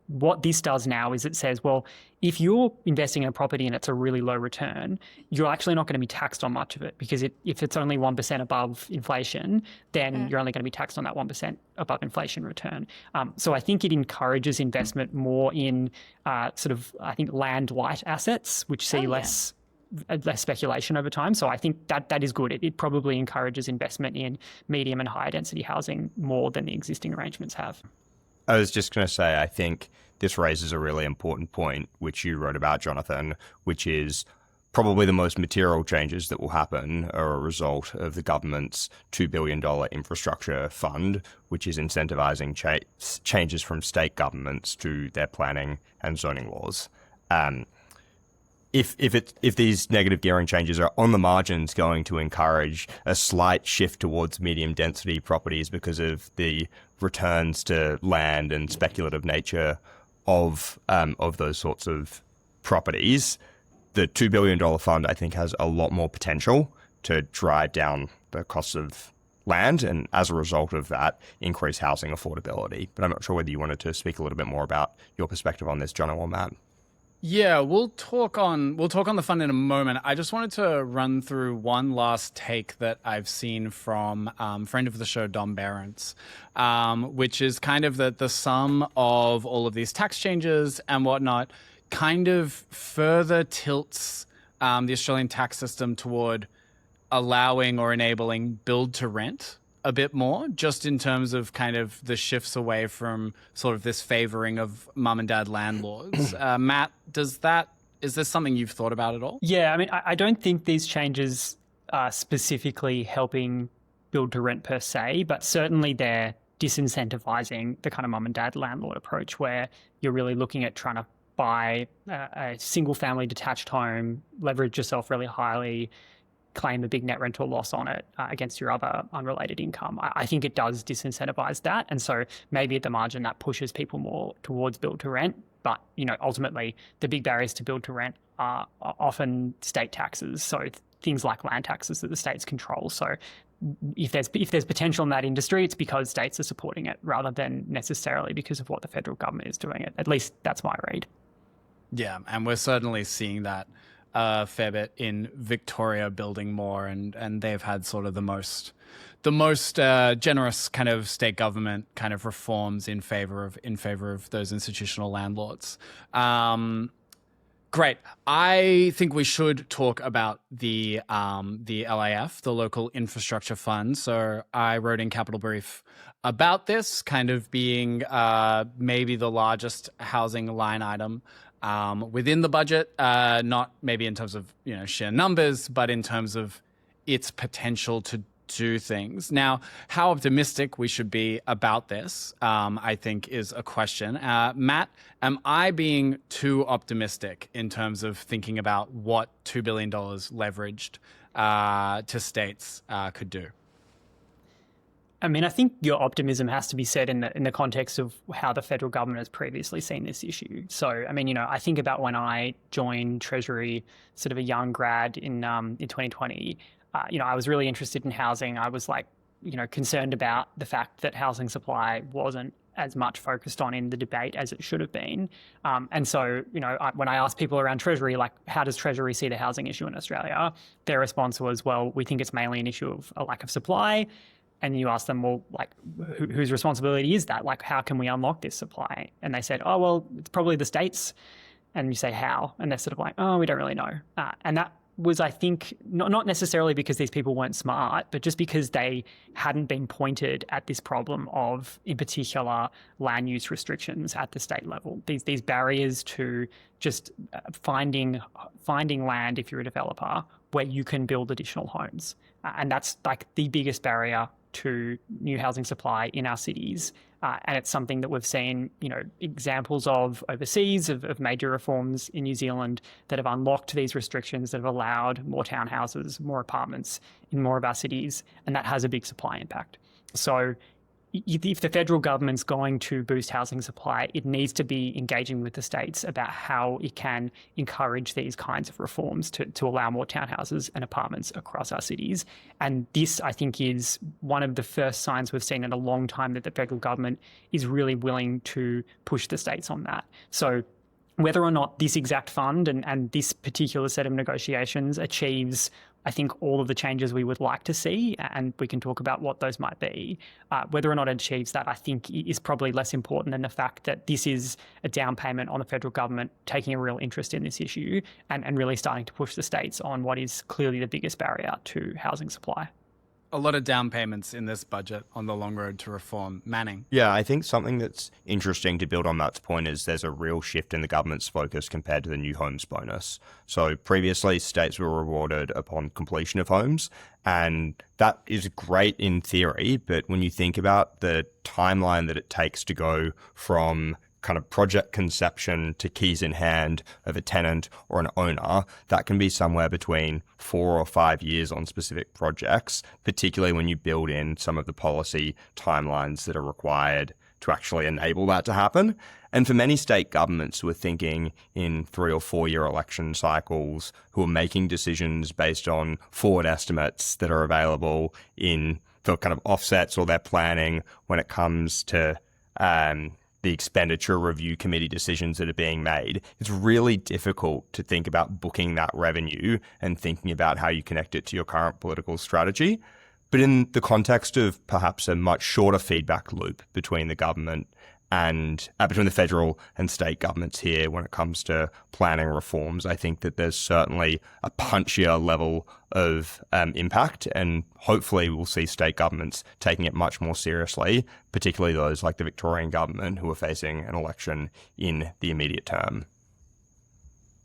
What this does now is it says, well, if you're investing in a property and it's a really low return, you're actually not going to be taxed on much of it, because if it's only 1% above inflation, then you're only going to be taxed on that 1% above inflation return. So I think it encourages investment more in sort of, I think, land light assets, which see less speculation over time. So I think that is good. It probably encourages investment in medium and higher density housing more than the existing arrangements have. I was just going to say, I think this raises a really important point, which you wrote about, Jonathan, which is probably the most material changes that will happen are a result of the government's $2 billion infrastructure fund, which is incentivizing changes from state governments to their planning and zoning laws. If these negative gearing changes are on the margins going to encourage a slight shift towards medium density properties because of the returns to land and speculative nature of those sorts of properties, the $2 billion fund, I think, has a lot more potential to drive down the costs of land and, as a result of that, increase housing affordability. But I'm not sure whether you wanted to speak a little bit more about your perspective on this, Jono or Matt. Yeah, we'll talk on the fund in a moment. I just wanted to run through one last take that I've seen from friend of the show Dom Behrens, which is kind of that the sum of all of these tax changes and whatnot kind of further tilts the Australian tax system toward allowing or enabling build to rent a bit more, just in terms of kind of the shifts away from sort of this favoring of mum and dad landlords. Matt, is this something you've thought about at all? Yeah, I mean, I don't think these changes are specifically helping build to rent per se, but certainly they're disincentivizing the kind of mum and dad landlord approach where you're really looking at trying to buy a single family detached home, leverage yourself really highly, claim a big net rental loss on it against your other unrelated income. I think it does disincentivize that. And so maybe at the margin that pushes people more towards build to rent. But, ultimately the big barriers to build to rent are often state taxes. So things like land taxes that the states control. So if there's potential in that industry, it's because states are supporting it rather than necessarily because of what the federal government is doing it. At least that's my read. Yeah, and we're certainly seeing that a fair bit in Victoria building more, and they've had sort of the most generous kind of state government kind of reforms in favor of those institutional landlords. Great. I think we should talk about the LIF, the Local Infrastructure Fund. So I wrote in Capital Brief about this kind of being maybe the largest housing line item within the budget, not maybe in terms of sheer numbers, but in terms of its potential to do things. Now, how optimistic we should be about this, I think, is a question. Matt, am I being too optimistic in terms of thinking about what $2 billion leveraged to states could do? I mean, I think your optimism has to be set in the context of how the federal government has previously seen this issue. So, I mean, I think about when I joined Treasury, sort of a young grad in 2020. I was really interested in housing. I was concerned about the fact that housing supply wasn't as much focused on in the debate as it should have been. And so, when I asked people around Treasury, how does Treasury see the housing issue in Australia? Their response was, well, we think it's mainly an issue of a lack of supply. And you ask them, well, whose responsibility is that? How can we unlock this supply? And they said, oh, well, it's probably the states. And you say, how? And they're sort of like, oh, we don't really know. And that was, I think, not necessarily because these people weren't smart, but just because they hadn't been pointed at this problem of, in particular, land use restrictions at the state level. These barriers to just finding land if you're a developer where you can build additional homes. And that's the biggest barrier to new housing supply in our cities. And it's something that we've seen, examples of overseas, of major reforms in New Zealand that have unlocked these restrictions, that have allowed more townhouses, more apartments in more of our cities. And that has a big supply impact. So if the federal government's going to boost housing supply, it needs to be engaging with the states about how it can encourage these kinds of reforms to allow more townhouses and apartments across our cities. And this, I think, is one of the first signs we've seen in a long time that the federal government is really willing to push the states on that. So whether or not this exact fund and this particular set of negotiations achieves, I think, all of the changes we would like to see, and we can talk about what those might be. Whether or not it achieves that, I think, is probably less important than the fact that this is a down payment on the federal government taking a real interest in this issue and really starting to push the states on what is clearly the biggest barrier to housing supply. A lot of down payments in this budget on the long road to reform. Manning. Yeah, I think something that's interesting to build on Matt's point is there's a real shift in the government's focus compared to the new homes bonus. So previously, states were rewarded upon completion of homes, and that is great in theory, but when you think about the timeline that it takes to go from kind of project conception to keys in hand of a tenant or an owner, that can be somewhere between 4 or 5 years on specific projects, particularly when you build in some of the policy timelines that are required to actually enable that to happen. And for many state governments who are thinking in 3 or 4 year election cycles, who are making decisions based on forward estimates that are available for kind of offsets or their planning when it comes to the expenditure review committee decisions that are being made, it's really difficult to think about booking that revenue and thinking about how you connect it to your current political strategy. But in the context of perhaps a much shorter feedback loop between the government and between the federal and state governments here when it comes to planning reforms, I think that there's certainly a punchier level of impact, and hopefully we'll see state governments taking it much more seriously, particularly those like the Victorian government who are facing an election in the immediate term.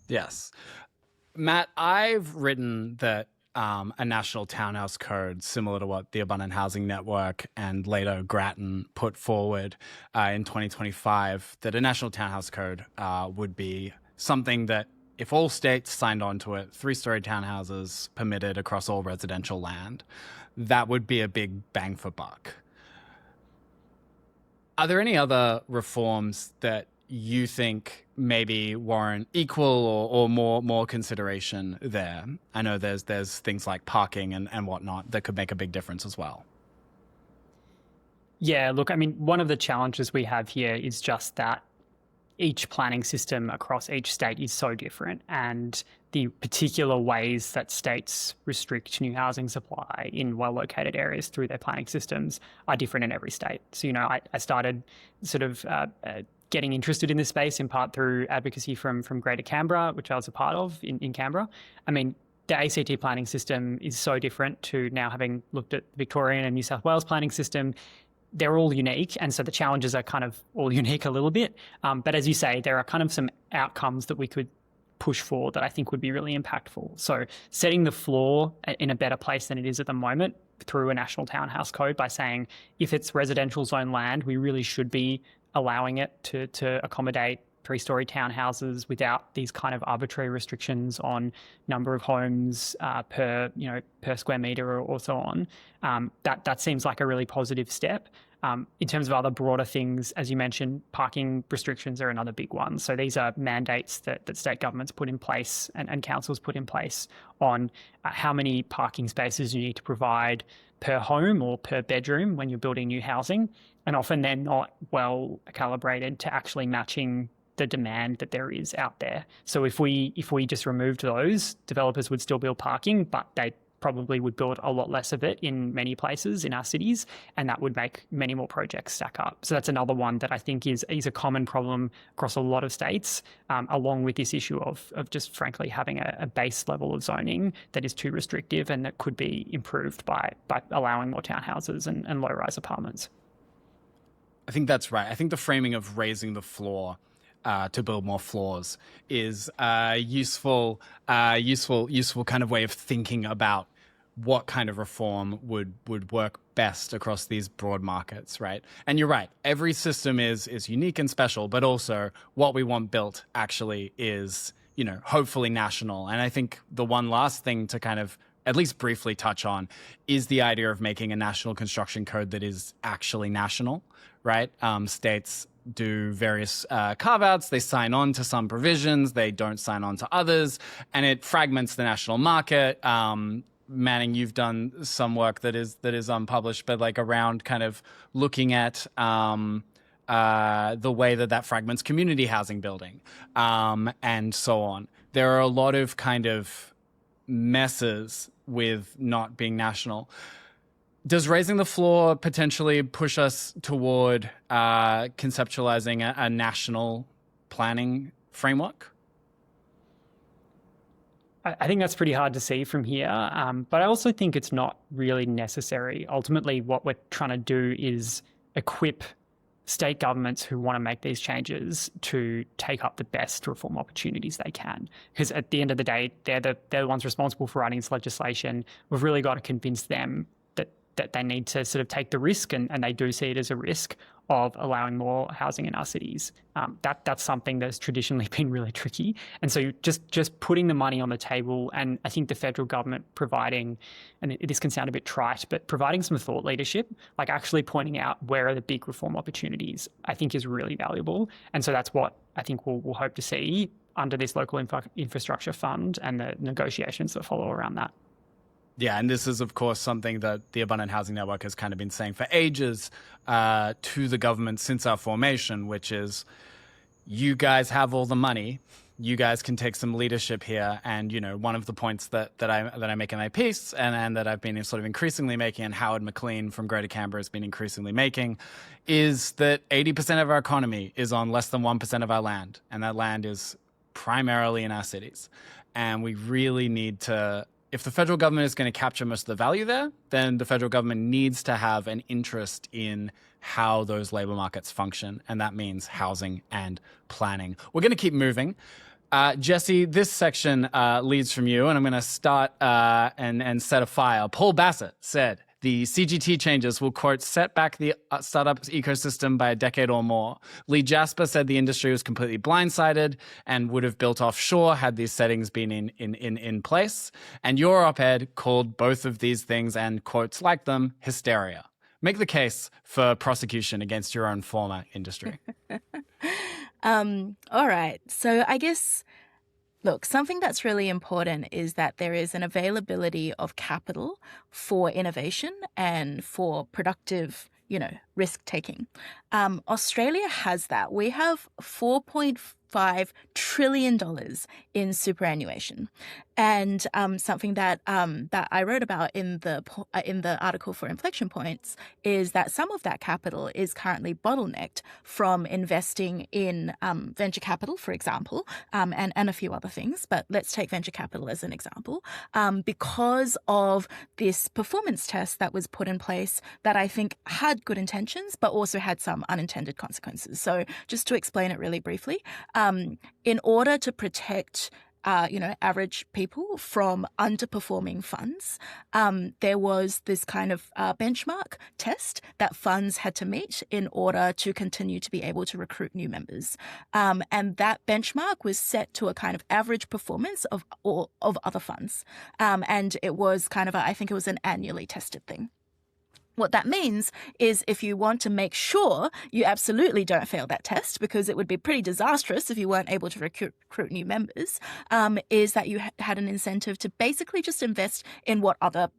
Yes. Matt, I've written that a national townhouse code similar to what the Abundant Housing Network and later Grattan put forward in 2025, that a national townhouse code would be something that if all states signed on to it, 3-story townhouses permitted across all residential land, that would be a big bang for buck. Are there any other reforms that you think maybe warrant equal or more consideration there? I know there's things like parking and whatnot that could make a big difference as well. Yeah, look, I mean, one of the challenges we have here is just that each planning system across each state is so different, and the particular ways that states restrict new housing supply in well-located areas through their planning systems are different in every state. So, you know, I started sort of getting interested in this space in part through advocacy from Greater Canberra, which I was a part of in Canberra. I mean, the ACT planning system is so different to now having looked at the Victorian and New South Wales planning system. They're all unique, and so the challenges are kind of all unique a little bit. But as you say, there are kind of some outcomes that we could push for that I think would be really impactful. So setting the floor in a better place than it is at the moment through a national townhouse code by saying if it's residential zone land, we really should be allowing it to accommodate 3-story townhouses without these kind of arbitrary restrictions on number of homes per square meter or so on. That seems like a really positive step. In terms of other broader things, as you mentioned, parking restrictions are another big one. So these are mandates that state governments put in place and councils put in place on how many parking spaces you need to provide per home or per bedroom when you're building new housing. And often they're not well calibrated to actually matching the demand that there is out there. So if we just removed those, developers would still build parking, but they probably would build a lot less of it in many places in our cities, and that would make many more projects stack up. So that's another one that I think is a common problem across a lot of states, along with this issue of just frankly having a base level of zoning that is too restrictive and that could be improved by allowing more townhouses and low-rise apartments. I think that's right. I think the framing of raising the floor to build more floors is a useful kind of way of thinking about what kind of reform would work best across these broad markets, right? And you're right, every system is unique and special, but also what we want built actually is, hopefully national. And I think the one last thing to kind of at least briefly touch on is the idea of making a national construction code that is actually national, right? States do various carve-outs. They sign on to some provisions. They don't sign on to others. And it fragments the national market. Manning, you've done some work that is unpublished, but like around kind of looking at the way that fragments community housing building and so on. There are a lot of kind of messes with not being national. Does raising the floor potentially push us toward conceptualizing a national planning framework? I think that's pretty hard to see from here, but I also think it's not really necessary. Ultimately, what we're trying to do is equip state governments who want to make these changes to take up the best reform opportunities they can. Because at the end of the day, they're the ones responsible for writing this legislation. We've really got to convince them that they need to sort of take the risk, and they do see it as a risk of allowing more housing in our cities. That's something that's traditionally been really tricky. And so just putting the money on the table, and I think the federal government providing, and this can sound a bit trite, but providing some thought leadership, like actually pointing out where are the big reform opportunities, I think is really valuable. And so that's what I think we'll hope to see under this local infrastructure fund and the negotiations that follow around that. Yeah, and this is, of course, something that the Abundant Housing Network has kind of been saying for ages to the government since our formation, which is, you guys have all the money. You guys can take some leadership here. And, you know, one of the points that I make in my piece and that I've been sort of increasingly making, and Howard McLean from Greater Canberra has been increasingly making, is that 80% of our economy is on less than 1% of our land. And that land is primarily in our cities. And we really need to, if the federal government is going to capture most of the value there, then the federal government needs to have an interest in how those labor markets function. And that means housing and planning. We're going to keep moving. Jessy, this section leads from you, and I'm going to start and set a fire. Paul Bassett said, the CGT changes will, quote, set back the startup ecosystem by a decade or more. Lee Jasper said the industry was completely blindsided and would have built offshore had these settings been in place. And your op-ed called both of these things and quotes like them hysteria. Make the case for prosecution against your own former industry. All right. So I guess, look, something that's really important is that there is an availability of capital for innovation and for productive, risk taking. Australia has that. We have $4.5 trillion in superannuation, and something that I wrote about in the article for Inflection Points is that some of that capital is currently bottlenecked from investing in venture capital, for example, and a few other things. But let's take venture capital as an example, because of this performance test that was put in place that I think had good intentions, but also had some unintended consequences. So just to explain it really briefly, in order to protect average people from underperforming funds, there was this kind of benchmark test that funds had to meet in order to continue to be able to recruit new members. And that benchmark was set to a kind of average performance of other funds. And it was kind of, I think it was an annually tested thing. What that means is if you want to make sure you absolutely don't fail that test, because it would be pretty disastrous if you weren't able to recruit new members, is that you had an incentive to basically just invest in what other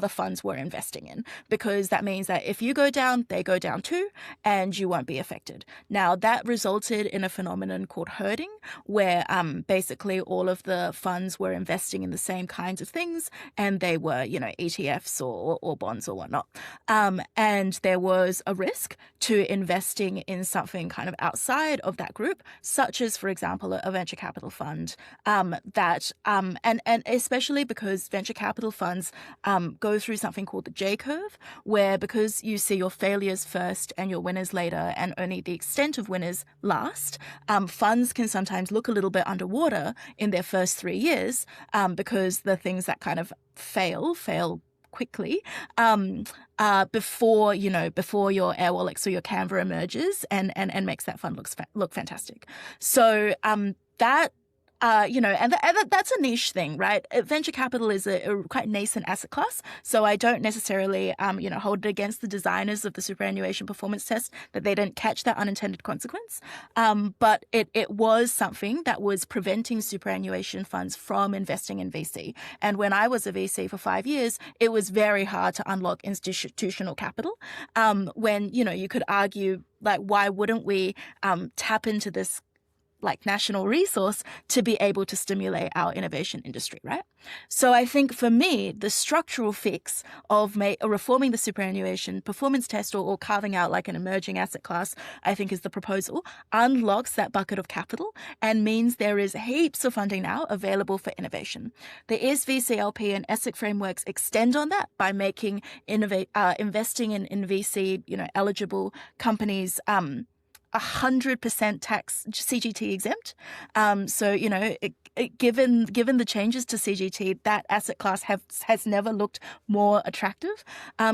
funds were investing in, because that means that if you go down, they go down too, and you won't be affected. Now, that resulted in a phenomenon called herding, where basically all of the funds were investing in the same kinds of things, and they were, ETFs or bonds or whatnot. And there was a risk to investing in something kind of outside of that group, such as, for example, a venture capital fund, and especially because venture capital funds go through something called the J-curve, where because you see your failures first and your winners later, and only the extent of winners last, funds can sometimes look a little bit underwater in their first 3 years, because the things that kind of fail quickly before your Airwallex or your Canva emerges and makes that fund look fantastic. So that. That's a niche thing, right? Venture capital is a quite nascent asset class, so I don't necessarily, hold it against the designers of the superannuation performance test that they didn't catch that unintended consequence. But it was something that was preventing superannuation funds from investing in VC. And when I was a VC for 5 years, it was very hard to unlock institutional capital. When, you could argue, like, why wouldn't we tap into this national resource to be able to stimulate our innovation industry, right? So I think for me, the structural fix of reforming the superannuation performance test or carving out like an emerging asset class, I think is the proposal, unlocks that bucket of capital and means there is heaps of funding now available for innovation. The ESVCLP and ESSEC frameworks extend on that by making investing in VC, eligible companies 100% tax CGT exempt. So, given the changes to CGT, that asset class has never looked more attractive.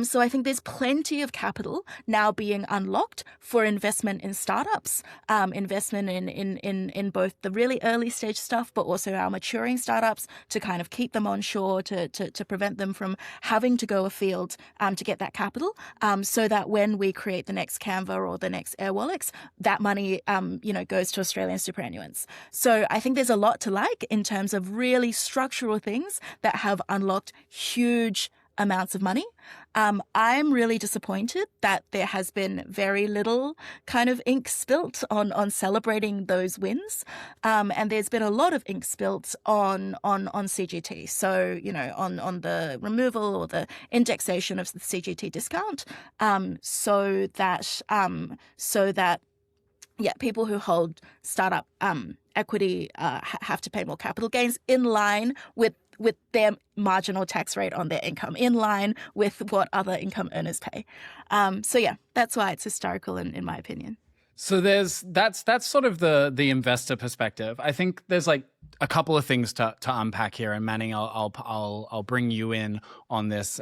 So I think there's plenty of capital now being unlocked for investment in startups, investment in both the really early stage stuff, but also our maturing startups to kind of keep them onshore, to prevent them from having to go afield to get that capital, so that when we create the next Canva or the next Airwallex, that money, goes to Australian superannuants. So I think there's a lot to like. like in terms of really structural things that have unlocked huge amounts of money. I'm really disappointed that there has been very little kind of ink spilt on celebrating those wins. And there's been a lot of ink spilt on CGT. So, on the removal or the indexation of the CGT discount, so that people who hold startup equity have to pay more capital gains in line with their marginal tax rate on their income, in line with what other income earners pay. That's why it's historical in my opinion. So that's sort of the investor perspective. I think there's like a couple of things to unpack here, and Manning, I'll bring you in on this.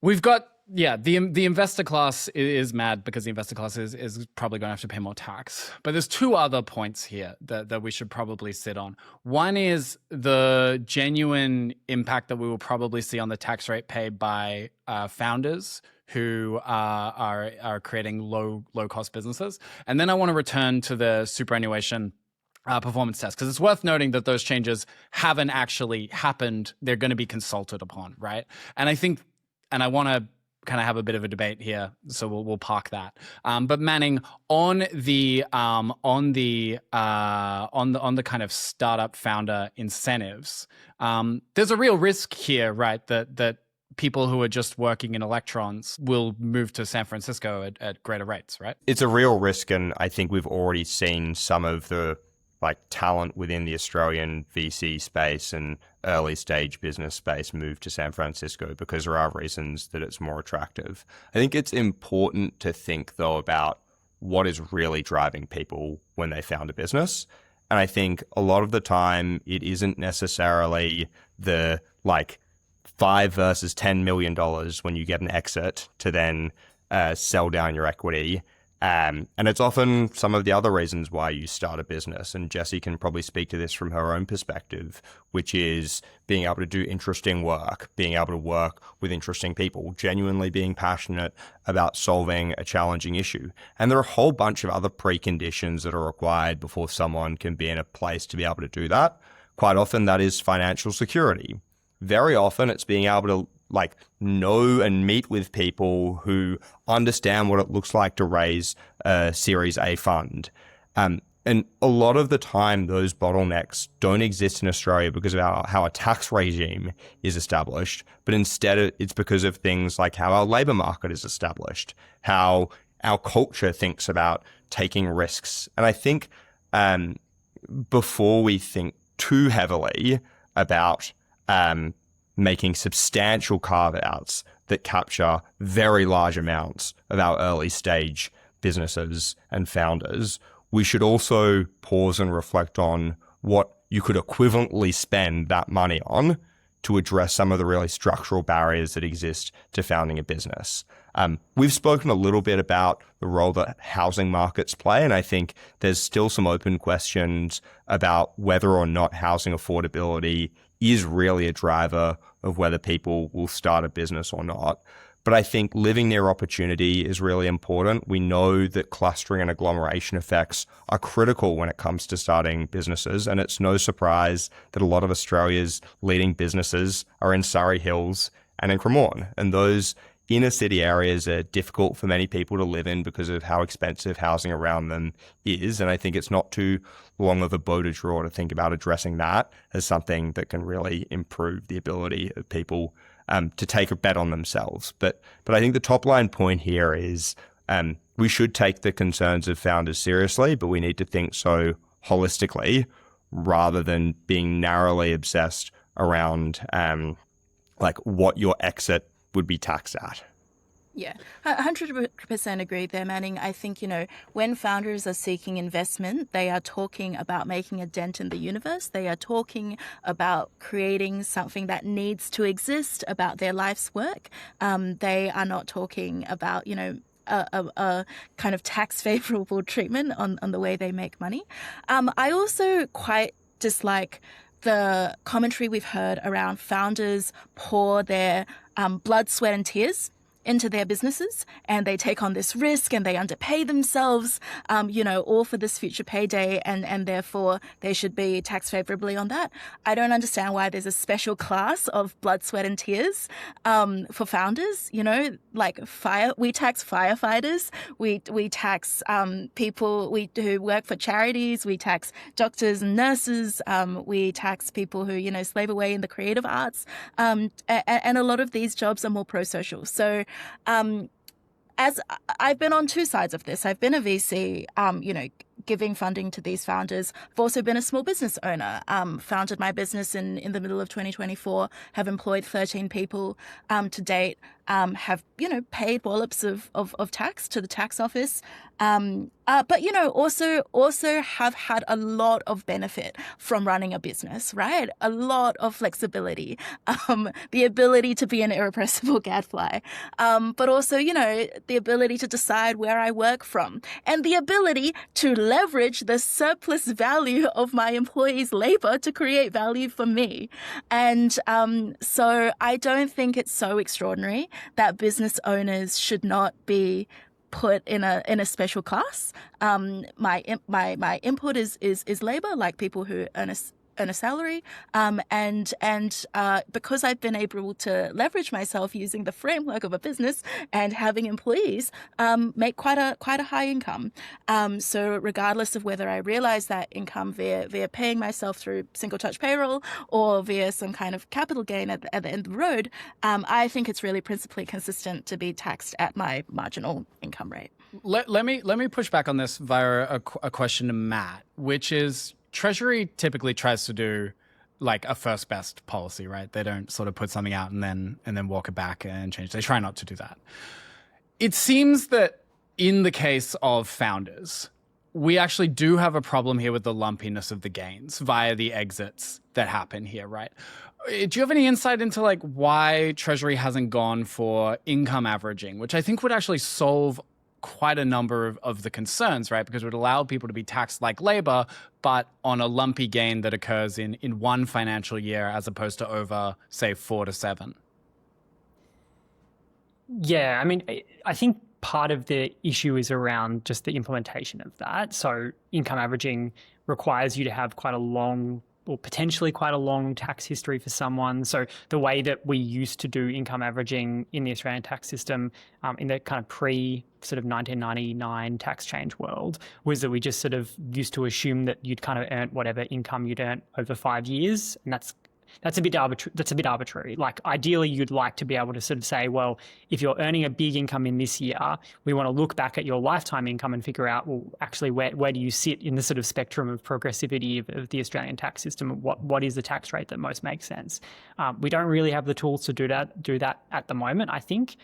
We've got the investor class is mad because the investor class is probably going to have to pay more tax. But there's two other points here that we should probably sit on. One is the genuine impact that we will probably see on the tax rate paid by founders who are creating low cost businesses. And then I want to return to the superannuation performance test, because it's worth noting that those changes haven't actually happened. They're going to be consulted upon, right? And I want to kind of have a bit of a debate here, so we'll park that. But Manning, on the kind of startup founder incentives, there's a real risk here, right? That people who are just working in electrons will move to San Francisco at greater rates, right? It's a real risk, and I think we've already seen some of the talent within the Australian VC space and early stage business space move to San Francisco because there are reasons that it's more attractive. I think it's important to think though about what is really driving people when they found a business. And I think a lot of the time it isn't necessarily the $5 versus $10 million when you get an exit to then sell down your equity. And it's often some of the other reasons why you start a business. And Jessy can probably speak to this from her own perspective, which is being able to do interesting work, being able to work with interesting people, genuinely being passionate about solving a challenging issue. And there are a whole bunch of other preconditions that are required before someone can be in a place to be able to do that. Quite often that is financial security. Very often it's being able to know and meet with people who understand what it looks like to raise a Series A fund. And a lot of the time, those bottlenecks don't exist in Australia because of how a tax regime is established, but instead it's because of things like how our labour market is established, how our culture thinks about taking risks. And I think before we think too heavily about making substantial carve-outs that capture very large amounts of our early stage businesses and founders, we should also pause and reflect on what you could equivalently spend that money on to address some of the really structural barriers that exist to founding a business. We've spoken a little bit about the role that housing markets play, and I think there's still some open questions about whether or not housing affordability is really a driver of whether people will start a business or not. But I think living near opportunity is really important. We know that clustering and agglomeration effects are critical when it comes to starting businesses. And it's no surprise that a lot of Australia's leading businesses are in Surrey Hills and in Cremorne. And those inner city areas are difficult for many people to live in because of how expensive housing around them is. And I think it's not too long of a bow to draw to think about addressing that as something that can really improve the ability of people to take a bet on themselves. But I think the top line point here is we should take the concerns of founders seriously, but we need to think so holistically rather than being narrowly obsessed around what your exit would be taxed at. Yeah, 100% agree there, Manning. I think, when founders are seeking investment, they are talking about making a dent in the universe. They are talking about creating something that needs to exist, about their life's work. They are not talking about, a kind of tax favorable treatment on the way they make money. I also quite dislike the commentary we've heard around founders pour their blood, sweat and tears into their businesses and they take on this risk and they underpay themselves, all for this future payday, and therefore they should be taxed favorably on that. I don't understand why there's a special class of blood, sweat and tears for founders. We tax firefighters, we tax people who work for charities, we tax doctors and nurses, we tax people who slave away in the creative arts, and a lot of these jobs are more pro-social. So as I've been on two sides of this, I've been a VC, giving funding to these founders. I've also been a small business owner, founded my business in the middle of 2024, have employed 13 people to date, have, paid wallops of tax to the tax office. But also have had a lot of benefit from running a business, right? A lot of flexibility, the ability to be an irrepressible gadfly, but also, the ability to decide where I work from and the ability to leverage the surplus value of my employees' labor to create value for me. And so I don't think it's so extraordinary that business owners should not be put in a special class. My input is labor, like people who earn a salary, and because I've been able to leverage myself using the framework of a business and having employees, make quite a high income. So regardless of whether I realize that income via paying myself through single touch payroll or via some kind of capital gain at the end of the road, I think it's really principally consistent to be taxed at my marginal income rate. Let me push back on this via a question to Matt, which is, Treasury typically tries to do like a first best policy, right? They don't sort of put something out and then walk it back and change. They try not to do that. It seems that in the case of founders, we actually do have a problem here with the lumpiness of the gains via the exits that happen here, right? Do you have any insight into like why Treasury hasn't gone for income averaging, which I think would actually solve quite a number of the concerns, right? Because it would allow people to be taxed like labor, but on a lumpy gain that occurs in one financial year as opposed to over, say, 4 to 7. Yeah, I mean, I think part of the issue is around just the implementation of that. So income averaging requires you to have quite a long or potentially quite a long tax history for someone. So the way that we used to do income averaging in the Australian tax system in the kind of pre sort of 1999 tax change world was that we just sort of used to assume that you'd kind of earn whatever income you'd earn over 5 years. And that's a bit arbitrary. Like ideally you'd like to be able to sort of say, well, if you're earning a big income in this year, we want to look back at your lifetime income and figure out, well, actually where do you sit in the sort of spectrum of progressivity of the Australian tax system? What is the tax rate that most makes sense? We don't really have the tools to do that at the moment, I think.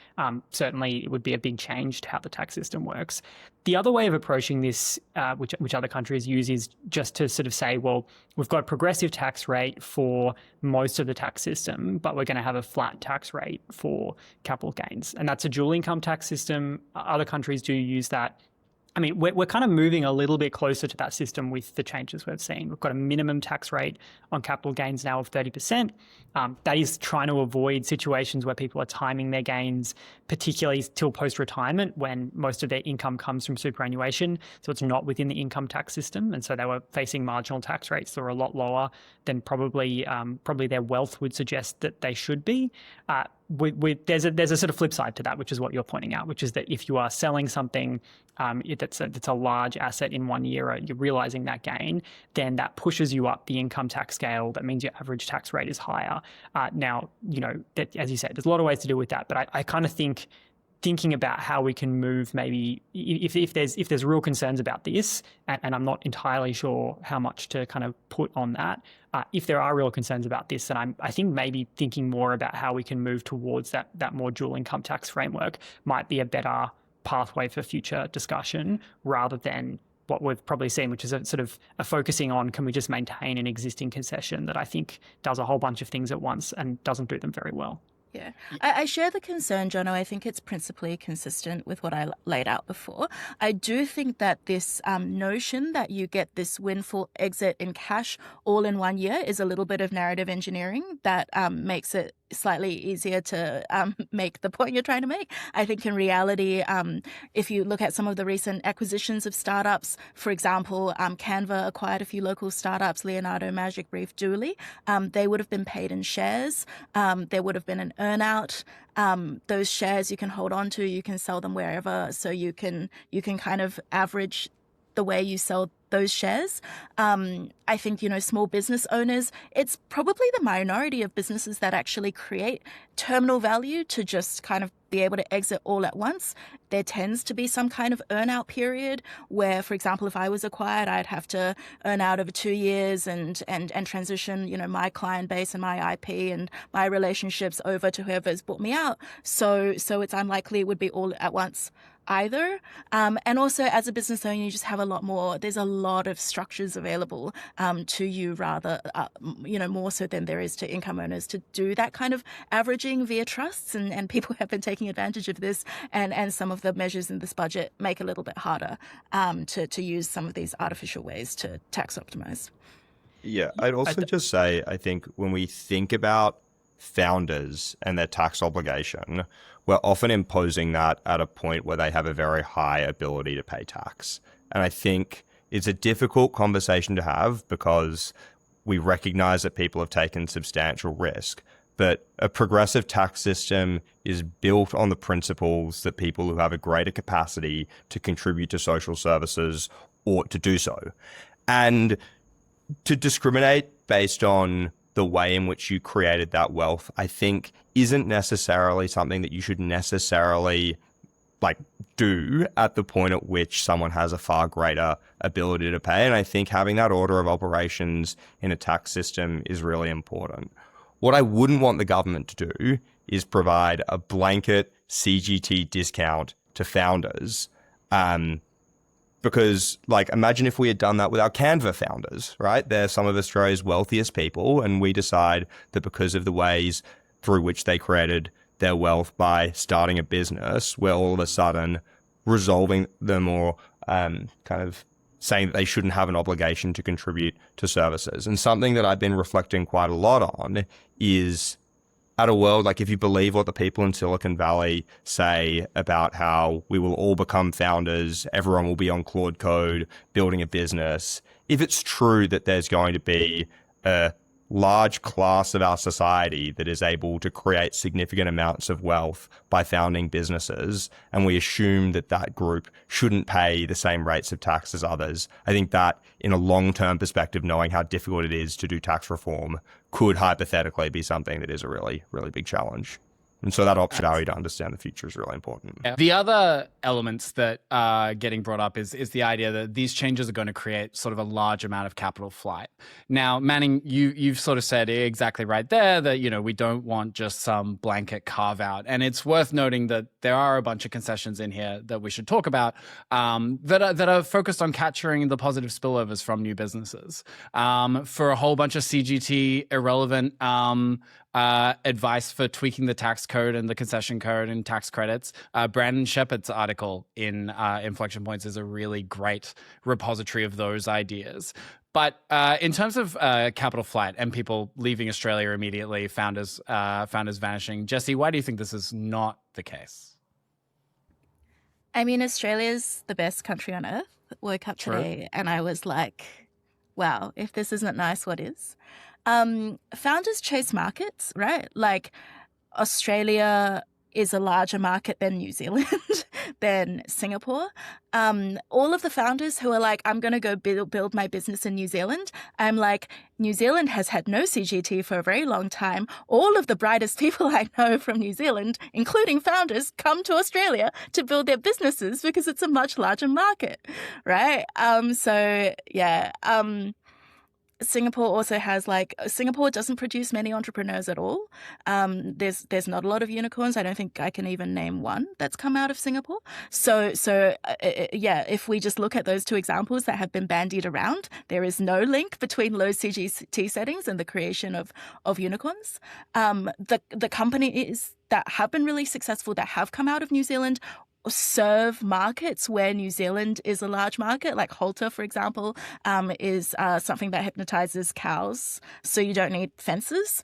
Certainly it would be a big change to how the tax system works. The other way of approaching this, which other countries use, is just to sort of say, well, we've got a progressive tax rate for most of the tax system, but we're going to have a flat tax rate for capital gains. And that's a dual income tax system. Other countries do use that. I mean, we're kind of moving a little bit closer to that system with the changes we've seen. We've got a minimum tax rate on capital gains now of 30%. That is trying to avoid situations where people are timing their gains, particularly till post-retirement when most of their income comes from superannuation. So it's not within the income tax system. And so they were facing marginal tax rates that were a lot lower than probably their wealth would suggest that they should be. There's a sort of flip side to that, which is what you're pointing out, which is that if you are selling something that's a large asset in 1 year, you're realizing that gain, then that pushes you up the income tax scale. That means your average tax rate is higher. Now, that, as you said, there's a lot of ways to deal with that, but I kind of think thinking about how we can move, maybe if there's real concerns about this, and I'm not entirely sure how much to kind of put on that. If there are real concerns about this, then I think maybe thinking more about how we can move towards that more dual income tax framework might be a better pathway for future discussion, rather than what we've probably seen, which is a sort of a focusing on, can we just maintain an existing concession that I think does a whole bunch of things at once and doesn't do them very well. Yeah, I share the concern, Jono. I think it's principally consistent with what I laid out before. I do think that this notion that you get this windfall exit in cash all in 1 year is a little bit of narrative engineering that makes it slightly easier to make the point you're trying to make. I think in reality, if you look at some of the recent acquisitions of startups, for example, Canva acquired a few local startups, Leonardo, Magic Brief, Dooley. They would have been paid in shares. There would have been an earnout. Those shares you can hold on to, you can sell them wherever. So you can kind of average the way you sell those shares. I think, small business owners, it's probably the minority of businesses that actually create terminal value to just kind of be able to exit all at once. There tends to be some kind of earn-out period where, for example, if I was acquired, I'd have to earn out over 2 years and transition, my client base and my IP and my relationships over to whoever's bought me out. So it's unlikely it would be all at once either. And also as a business owner, you just have a lot more. There's a lot of structures available to you rather, more so than there is to income owners to do that kind of averaging via trusts. And people have been taking advantage of this. And some of the measures in this budget make it a little bit harder to use some of these artificial ways to tax optimize. Yeah, I'd also just say, I think when we think about founders and their tax obligation, we're often imposing that at a point where they have a very high ability to pay tax. And I think it's a difficult conversation to have because we recognize that people have taken substantial risk. But a progressive tax system is built on the principles that people who have a greater capacity to contribute to social services ought to do so. And to discriminate based on the way in which you created that wealth, I think isn't necessarily something that you should necessarily do at the point at which someone has a far greater ability to pay. And I think having that order of operations in a tax system is really important. What I wouldn't want the government to do is provide a blanket CGT discount to founders. Because, imagine if we had done that with our Canva founders, right? They're some of Australia's wealthiest people, and we decide that because of the ways through which they created their wealth by starting a business, we're all of a sudden resolving them or kind of saying that they shouldn't have an obligation to contribute to services. And something that I've been reflecting quite a lot on is at a world, if you believe what the people in Silicon Valley say about how we will all become founders, everyone will be on Claude Code, building a business. If it's true that there's going to be a large class of our society that is able to create significant amounts of wealth by founding businesses, and we assume that that group shouldn't pay the same rates of tax as others, I think that in a long-term perspective, knowing how difficult it is to do tax reform could hypothetically be something that is a really, really big challenge. And so that optionality to understand the future is really important. Yeah. The other elements that are getting brought up is the idea that these changes are going to create sort of a large amount of capital flight. Now, Manning, you've sort of said exactly right there that, we don't want just some blanket carve out. And it's worth noting that there are a bunch of concessions in here that we should talk about that are focused on capturing the positive spillovers from new businesses. For a whole bunch of CGT irrelevant advice for tweaking the tax code and the concession code and tax credits. Brandon Shepard's article in Inflection Points is a really great repository of those ideas. But in terms of capital flight and people leaving Australia immediately, founders vanishing, Jessy, why do you think this is not the case? I mean, Australia's the best country on earth. Woke up today and I was like, wow, if this isn't nice, what is? Founders chase markets, right? Australia is a larger market than New Zealand, than Singapore. All of the founders who are like, I'm going to go build my business in New Zealand, I'm like, New Zealand has had no CGT for a very long time. All of the brightest people I know from New Zealand, including founders, come to Australia to build their businesses because it's a much larger market, right? Singapore also has Singapore doesn't produce many entrepreneurs at all. There's not a lot of unicorns. I don't think I can even name one that's come out of Singapore. So if we just look at those two examples that have been bandied around, there is no link between low CGT settings and the creation of unicorns. The companies that have been really successful that have come out of New Zealand serve markets where New Zealand is a large market, like halter, for example, is something that hypnotizes cows, so you don't need fences.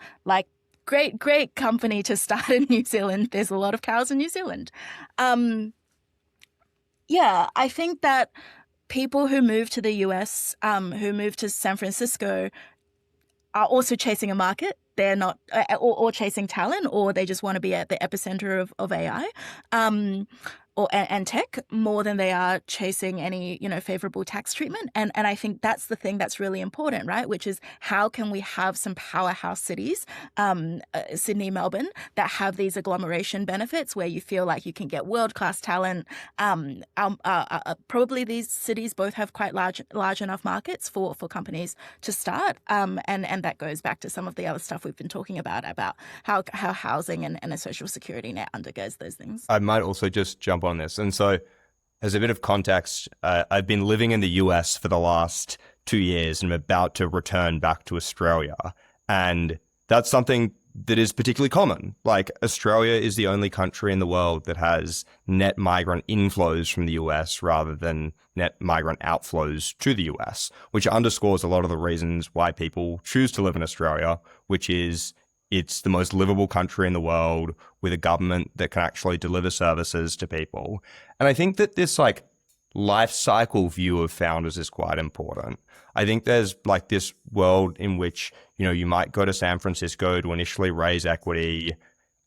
great company to start in New Zealand. There's a lot of cows in New Zealand. Yeah, I think that people who move to the US, who move to San Francisco, are also chasing a market. They're not, or chasing talent, or they just want to be at the epicenter of AI. And tech more than they are chasing any, favorable tax treatment. And I think that's the thing that's really important, right? Which is how can we have some powerhouse cities, Sydney, Melbourne, that have these agglomeration benefits where you feel like you can get world-class talent. Probably these cities both have quite large enough markets for companies to start. And that goes back to some of the other stuff we've been talking about how housing and a social security net undergoes those things. I might also just jump on this. And so, as a bit of context, I've been living in the US for the last 2 years and I'm about to return back to Australia. And that's something that is particularly common. Like, Australia is the only country in the world that has net migrant inflows from the US rather than net migrant outflows to the US, which underscores a lot of the reasons why people choose to live in Australia, which is it's the most livable country in the world with a government that can actually deliver services to people. And I think that this life cycle view of founders is quite important. I think there's this world in which, you might go to San Francisco to initially raise equity,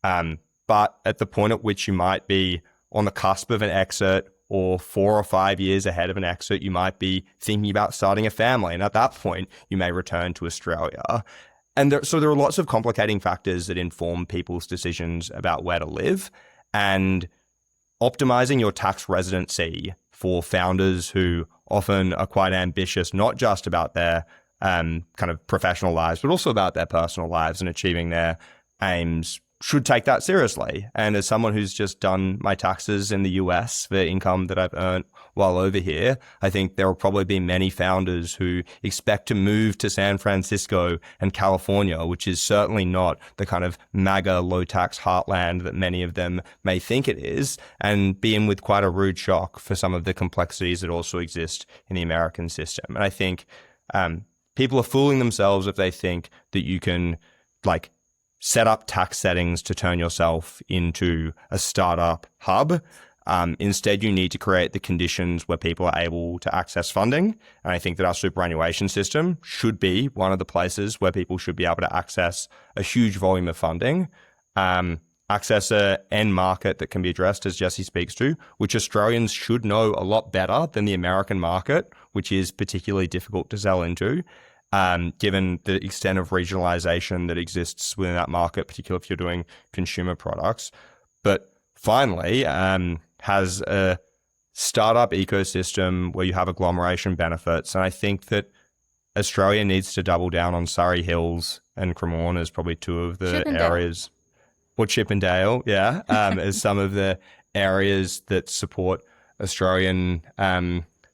but at the point at which you might be on the cusp of an exit or 4 or 5 years ahead of an exit, you might be thinking about starting a family. And at that point, you may return to Australia. And so there are lots of complicating factors that inform people's decisions about where to live. And optimizing your tax residency for founders who often are quite ambitious, not just about their kind of professional lives, but also about their personal lives and achieving their aims, should take that seriously. And as someone who's just done my taxes in the US for income that I've earned while over here, I think there will probably be many founders who expect to move to San Francisco and California, which is certainly not the kind of MAGA low tax heartland that many of them may think it is, and be in with quite a rude shock for some of the complexities that also exist in the American system. And I think people are fooling themselves if they think that you can set up tax settings to turn yourself into a startup hub. Instead, you need to create the conditions where people are able to access funding. And I think that our superannuation system should be one of the places where people should be able to access a huge volume of funding, access an end market that can be addressed, as Jessy speaks to, which Australians should know a lot better than the American market, which is particularly difficult to sell into. Given the extent of regionalization that exists within that market, particularly if you're doing consumer products. But finally, has a startup ecosystem where you have agglomeration benefits. And I think that Australia needs to double down on Surrey Hills and Cremorne as probably two of the areas, or Chippendale, yeah, as some of the areas that support Australian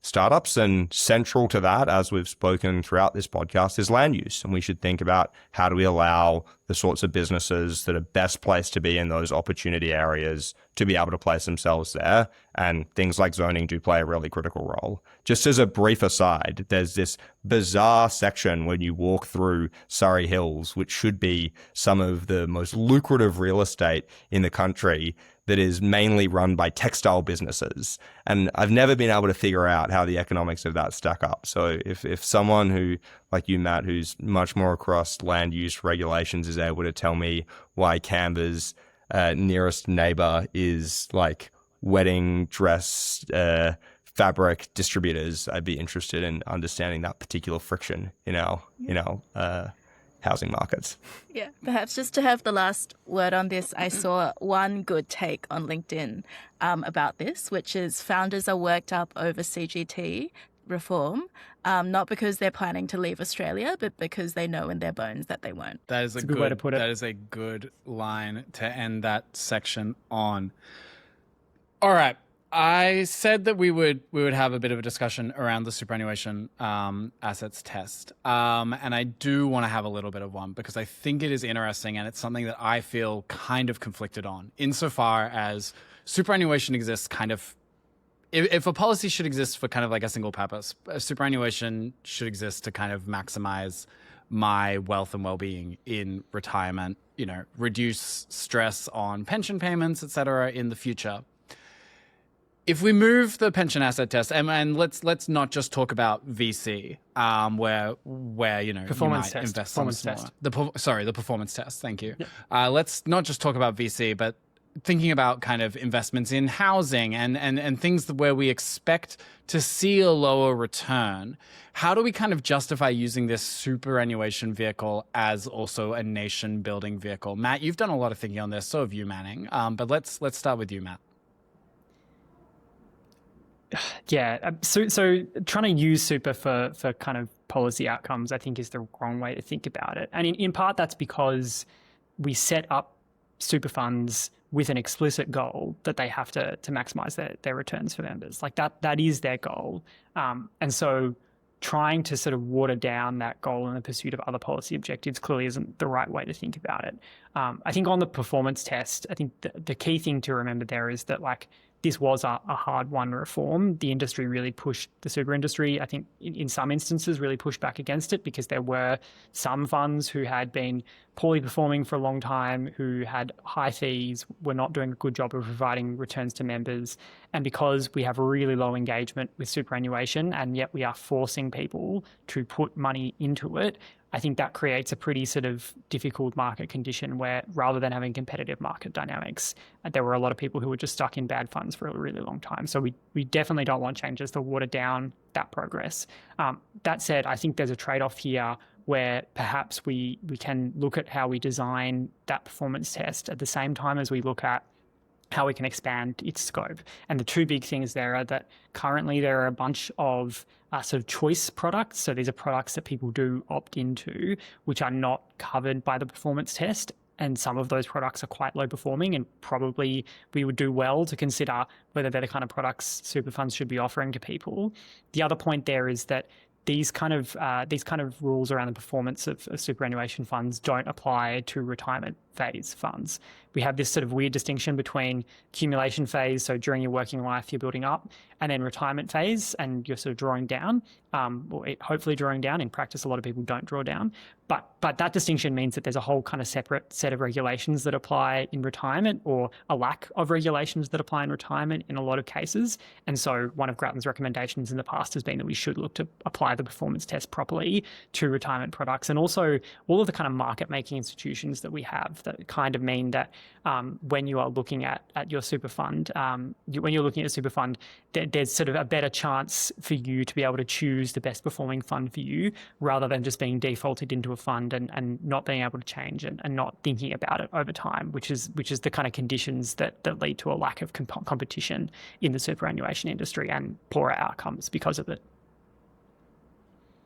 startups. And central to that, as we've spoken throughout this podcast, is land use. And we should think about how do we allow the sorts of businesses that are best placed to be in those opportunity areas to be able to place themselves there. And things like zoning do play a really critical role. Just as a brief aside, there's this bizarre section when you walk through Surrey Hills, which should be some of the most lucrative real estate in the country, that is mainly run by textile businesses. And I've never been able to figure out how the economics of that stack up. So if someone who, like you, Matt, who's much more across land use regulations, is able to tell me why Canberra's nearest neighbor is like wedding dress fabric distributors, I'd be interested in understanding that particular friction in our housing markets. Yeah, perhaps just to have the last word on this, I saw one good take on LinkedIn about this, which is founders are worked up over CGT reform, not because they're planning to leave Australia, but because they know in their bones that they won't. That is a good way to put it. That is a good line to end that section on. All right. I said that we would have a bit of a discussion around the superannuation assets test. And I do want to have a little bit of one because I think it is interesting and it's something that I feel kind of conflicted on insofar as superannuation exists kind of, if a policy should exist for kind of like a single purpose, superannuation should exist to kind of maximize my wealth and well-being in retirement, reduce stress on pension payments, etc. in the future. If we move the pension asset test, and let's not just talk about VC, where Performance you might test. invest Performance some test. smaller. The performance test. Thank you. Yep. Let's not just talk about VC, but thinking about kind of investments in housing and things where we expect to see a lower return. How do we kind of justify using this superannuation vehicle as also a nation building vehicle? Matt, you've done a lot of thinking on this, so have you, Manning. But let's start with you, Matt. Yeah, so trying to use super for kind of policy outcomes, I think, is the wrong way to think about it. And in part, that's because we set up super funds with an explicit goal that they have to maximize their returns for members. Like that is their goal. And so trying to sort of water down that goal in the pursuit of other policy objectives clearly isn't the right way to think about it. I think on the performance test, I think the key thing to remember there is that this was a hard-won reform. The industry really pushed, the super industry, I think in some instances, really pushed back against it because there were some funds who had been poorly performing for a long time, who had high fees, were not doing a good job of providing returns to members. And because we have really low engagement with superannuation, and yet we are forcing people to put money into it, I think that creates a pretty sort of difficult market condition where rather than having competitive market dynamics, there were a lot of people who were just stuck in bad funds for a really long time. So we definitely don't want changes to water down that progress. That said, I think there's a trade-off here where perhaps we can look at how we design that performance test at the same time as we look at how we can expand its scope. And the two big things there are that currently there are a bunch of sort of choice products. So these are products that people do opt into, which are not covered by the performance test. And some of those products are quite low performing, and probably we would do well to consider whether they're the kind of products super funds should be offering to people. The other point there is that these kind of rules around the performance of superannuation funds don't apply to retirement phase funds. We have this sort of weird distinction between accumulation phase, so during your working life you're building up, and then retirement phase and you're sort of drawing down, or hopefully drawing down. In practice, a lot of people don't draw down. But that distinction means that there's a whole kind of separate set of regulations that apply in retirement, or a lack of regulations that apply in retirement in a lot of cases. And so one of Grattan's recommendations in the past has been that we should look to apply the performance test properly to retirement products, and also all of the kind of market-making institutions that we have that kind of mean that when you are looking at your super fund, there's sort of a better chance for you to be able to choose the best performing fund for you, rather than just being defaulted into a fund and not being able to change and not thinking about it over time, which is the kind of conditions that lead to a lack of competition in the superannuation industry and poorer outcomes because of it.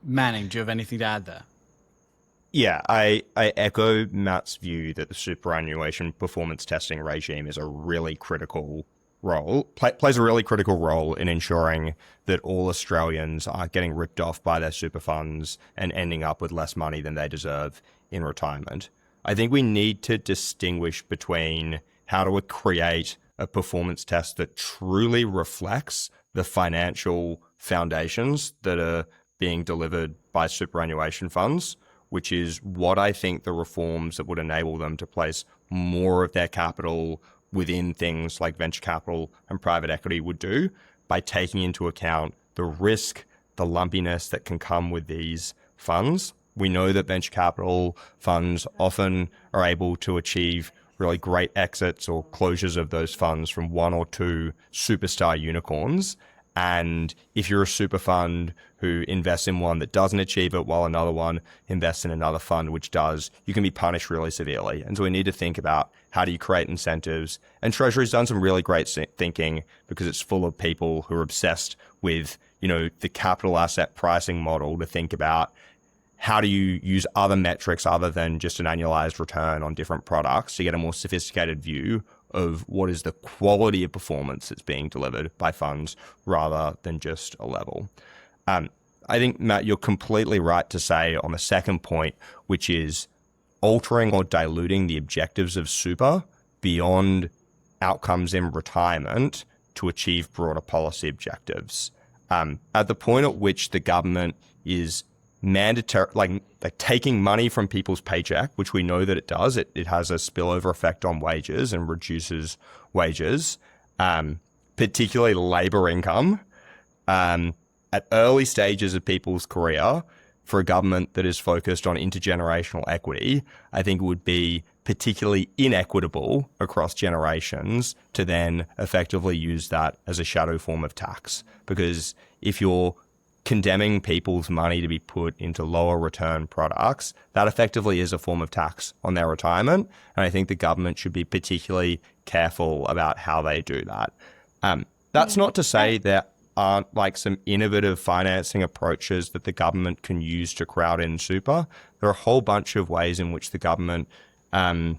Manning, do you have anything to add there? Yeah, I echo Matt's view that the superannuation performance testing regime is a really critical role, plays a really critical role in ensuring that all Australians aren't getting ripped off by their super funds and ending up with less money than they deserve in retirement. I think we need to distinguish between how to create a performance test that truly reflects the financial foundations that are being delivered by superannuation funds, which is what I think the reforms that would enable them to place more of their capital within things like venture capital and private equity would do, by taking into account the risk, the lumpiness that can come with these funds. We know that venture capital funds often are able to achieve really great exits or closures of those funds from one or two superstar unicorns. And if you're a super fund who invests in one that doesn't achieve it while another one invests in another fund which does, you can be punished really severely. And so we need to think about how do you create incentives. And Treasury's done some really great thinking, because it's full of people who are obsessed with, the capital asset pricing model, to think about how do you use other metrics other than just an annualized return on different products to get a more sophisticated view of what is the quality of performance that's being delivered by funds rather than just a level. I think, Matt, you're completely right to say on the second point, which is altering or diluting the objectives of super beyond outcomes in retirement to achieve broader policy objectives. At the point at which the government is mandatory, like taking money from people's paycheck, which we know that it does. It has a spillover effect on wages and reduces wages, particularly labor income, at early stages of people's career. For a government that is focused on intergenerational equity, I think it would be particularly inequitable across generations to then effectively use that as a shadow form of tax. Because if you're condemning people's money to be put into lower return products, that effectively is a form of tax on their retirement. And I think the government should be particularly careful about how they do that. That's not to say there aren't like some innovative financing approaches that the government can use to crowd in super. There are a whole bunch of ways in which the government can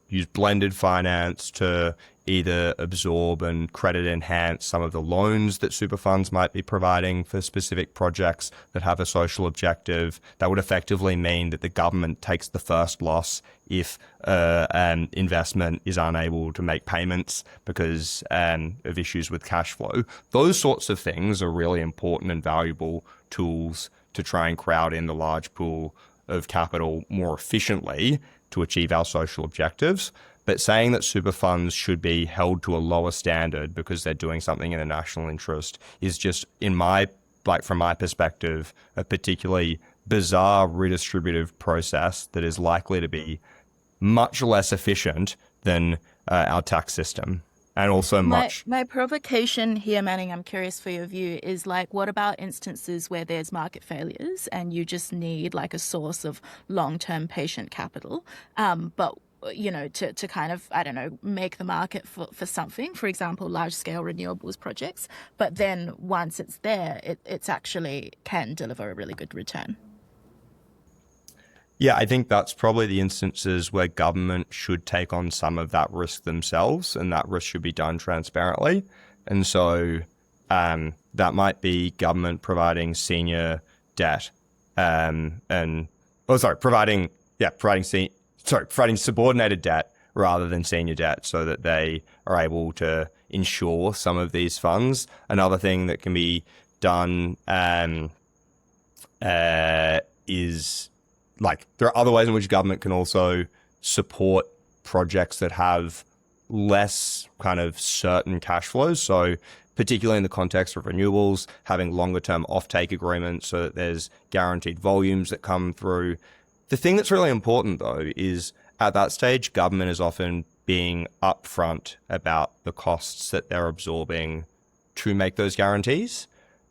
use blended finance to either absorb and credit enhance some of the loans that super funds might be providing for specific projects that have a social objective. That would effectively mean that the government takes the first loss if an investment is unable to make payments because of issues with cash flow. Those sorts of things are really important and valuable tools to try and crowd in the large pool of capital more efficiently to achieve our social objectives. But saying that super funds should be held to a lower standard because they're doing something in the national interest is just, from my perspective, a particularly bizarre redistributive process that is likely to be much less efficient than our tax system. And also My provocation here, Manning, I'm curious for your view, is like, what about instances where there's market failures and you just need like a source of long-term patient capital, but to kind of, I don't know, make the market for something, for example, large-scale renewables projects. But then once it's there, it's actually can deliver a really good return. Yeah, I think that's probably the instances where government should take on some of that risk themselves, and that risk should be done transparently. And so that might be government providing senior debt providing subordinated debt rather than senior debt so that they are able to insure some of these funds. Another thing that can be done is there are other ways in which government can also support projects that have less kind of certain cash flows. So particularly in the context of renewables, having longer term offtake agreements so that there's guaranteed volumes that come through. The thing that's really important, though, is at that stage, government is often being upfront about the costs that they're absorbing to make those guarantees.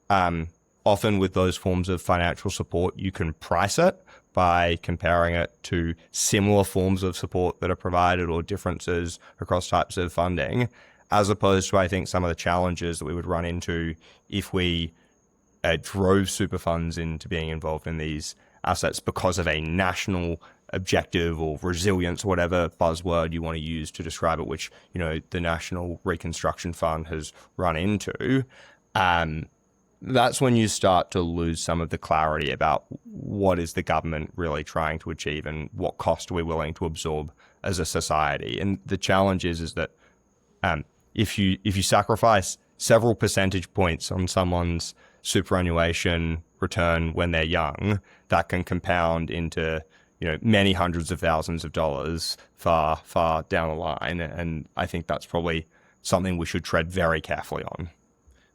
Often with those forms of financial support, you can price it by comparing it to similar forms of support that are provided or differences across types of funding, as opposed to, I think, some of the challenges that we would run into if we drove super funds into being involved in these assets because of a national objective or resilience, or whatever buzzword you want to use to describe it, which, the National Reconstruction Fund has run into. That's when you start to lose some of the clarity about what is the government really trying to achieve and what cost are we willing to absorb as a society. And the challenge is that if you sacrifice several percentage points on someone's superannuation return when they're young, that can compound into many hundreds of thousands of dollars far, far down the line. And I think that's probably something we should tread very carefully on.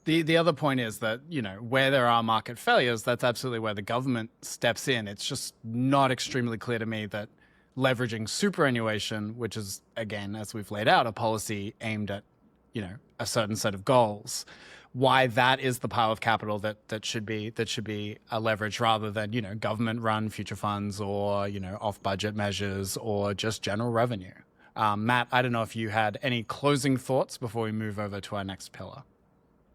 The other point is that, where there are market failures, that's absolutely where the government steps in. It's just not extremely clear to me that leveraging superannuation, which is, again, as we've laid out, a policy aimed at, a certain set of goals, why that is the pile of capital that should be a leverage rather than, government-run future funds or, off-budget measures or just general revenue. Matt, I don't know if you had any closing thoughts before we move over to our next pillar.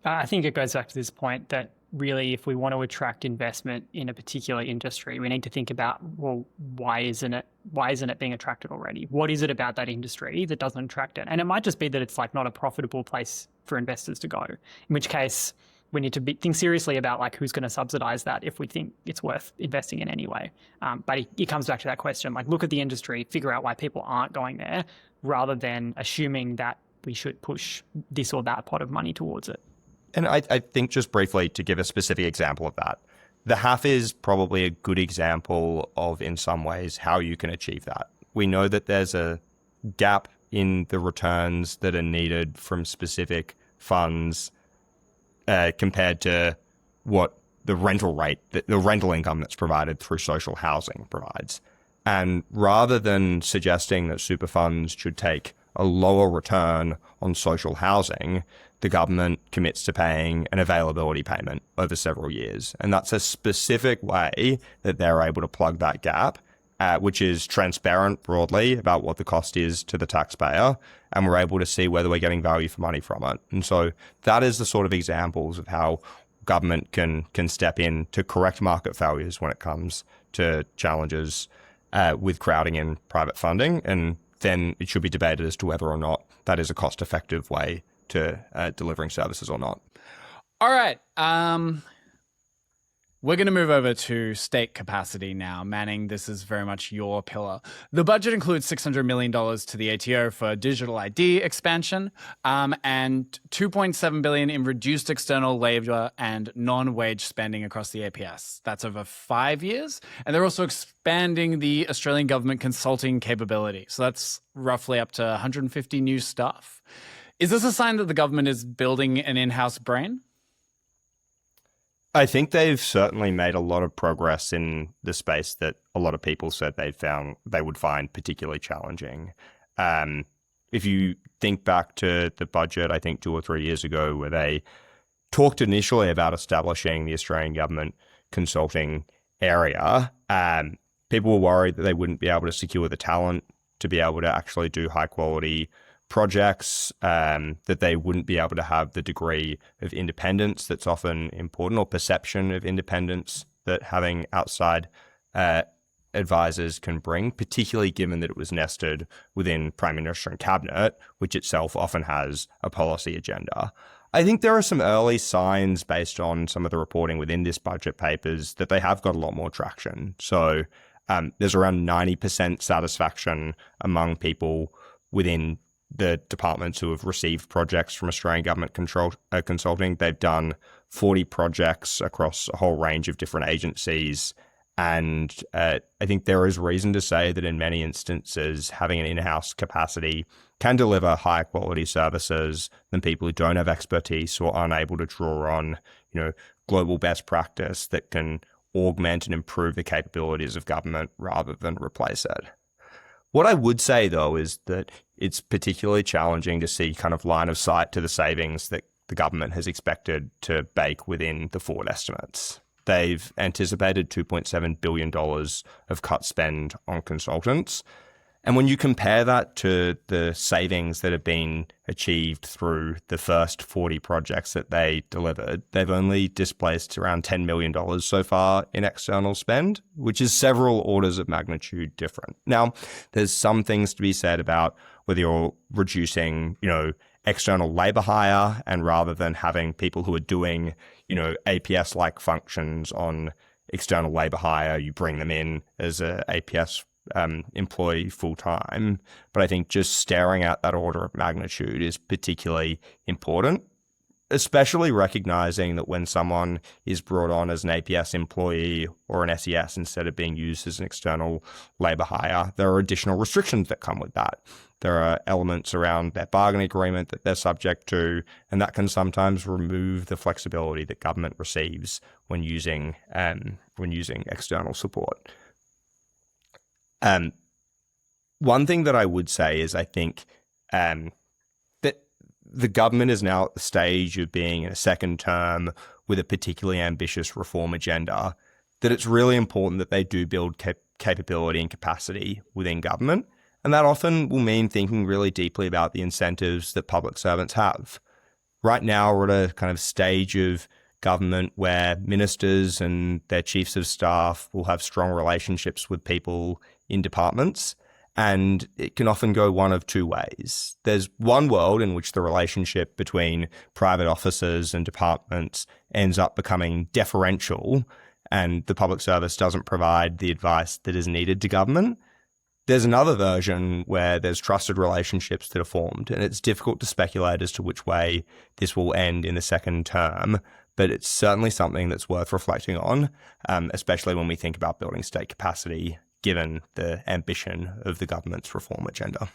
I think it goes back to this point that really, if we want to attract investment in a particular industry, we need to think about, well, why isn't it being attracted already? What is it about that industry that doesn't attract it? And it might just be that it's not a profitable place for investors to go, in which case we need to think seriously about who's going to subsidize that if we think it's worth investing in anyway. But it comes back to that question, look at the industry, figure out why people aren't going there, rather than assuming that we should push this or that pot of money towards it. And I think just briefly to give a specific example of that, the HAF is probably a good example of, in some ways, how you can achieve that. We know that there's a gap in the returns that are needed from specific funds compared to what the rental rate, the rental income that's provided through social housing provides. And rather than suggesting that super funds should take a lower return on social housing, the government commits to paying an availability payment over several years. And that's a specific way that they're able to plug that gap, which is transparent broadly about what the cost is to the taxpayer. And we're able to see whether we're getting value for money from it. And so that is the sort of examples of how government can step in to correct market failures when it comes to challenges with crowding in private funding. And then it should be debated as to whether or not that is a cost-effective way to delivering services or not. All right. We're going to move over to state capacity now. Manning, this is very much your pillar. The budget includes $600 million to the ATO for digital ID expansion and $2.7 billion in reduced external labor and non-wage spending across the APS. That's over 5 years. And they're also expanding the Australian government consulting capability. So that's roughly up to 150 new staff. Is this a sign that the government is building an in-house brain? I think they've certainly made a lot of progress in the space that a lot of people said they would find particularly challenging. If you think back to the budget, I think 2 or 3 years ago, where they talked initially about establishing the Australian government consulting area, people were worried that they wouldn't be able to secure the talent to be able to actually do high quality projects, that they wouldn't be able to have the degree of independence that's often important, or perception of independence that having outside advisors can bring, particularly given that it was nested within Prime Minister and Cabinet, which itself often has a policy agenda. I think there are some early signs based on some of the reporting within this budget papers that they have got a lot more traction. So there's around 90% satisfaction among people within the departments who have received projects from Australian government consulting. They've done 40 projects across a whole range of different agencies. And I think there is reason to say that in many instances, having an in-house capacity can deliver higher quality services than people who don't have expertise or aren't able to draw on, global best practice that can augment and improve the capabilities of government rather than replace it. What I would say, though, is that it's particularly challenging to see kind of line of sight to the savings that the government has expected to bake within the forward estimates. They've anticipated $2.7 billion of cut spend on consultants. And when you compare that to the savings that have been achieved through the first 40 projects that they delivered, they've only displaced around $10 million so far in external spend, which is several orders of magnitude different. Now, there's some things to be said about whether you're reducing, external labor hire, and rather than having people who are doing, APS-like functions on external labor hire, you bring them in as a APS employee full-time. But I think just staring at that order of magnitude is particularly important, especially recognizing that when someone is brought on as an APS employee or an SES instead of being used as an external labor hire, there are additional restrictions that come with that. There are elements around their bargaining agreement that they're subject to, and that can sometimes remove the flexibility that government receives when using external support. One thing that I would say is I think that the government is now at the stage of being in a second term with a particularly ambitious reform agenda, that it's really important that they do build capability and capacity within government. And that often will mean thinking really deeply about the incentives that public servants have. Right now, we're at a kind of stage of government where ministers and their chiefs of staff will have strong relationships with people in departments, and it can often go one of two ways. There's one world in which the relationship between private officers and departments ends up becoming deferential, and the public service doesn't provide the advice that is needed to government. There's another version where there's trusted relationships that are formed, and it's difficult to speculate as to which way this will end in the second term, but it's certainly something that's worth reflecting on, especially when we think about building state capacity, given the ambition of the government's reform agenda.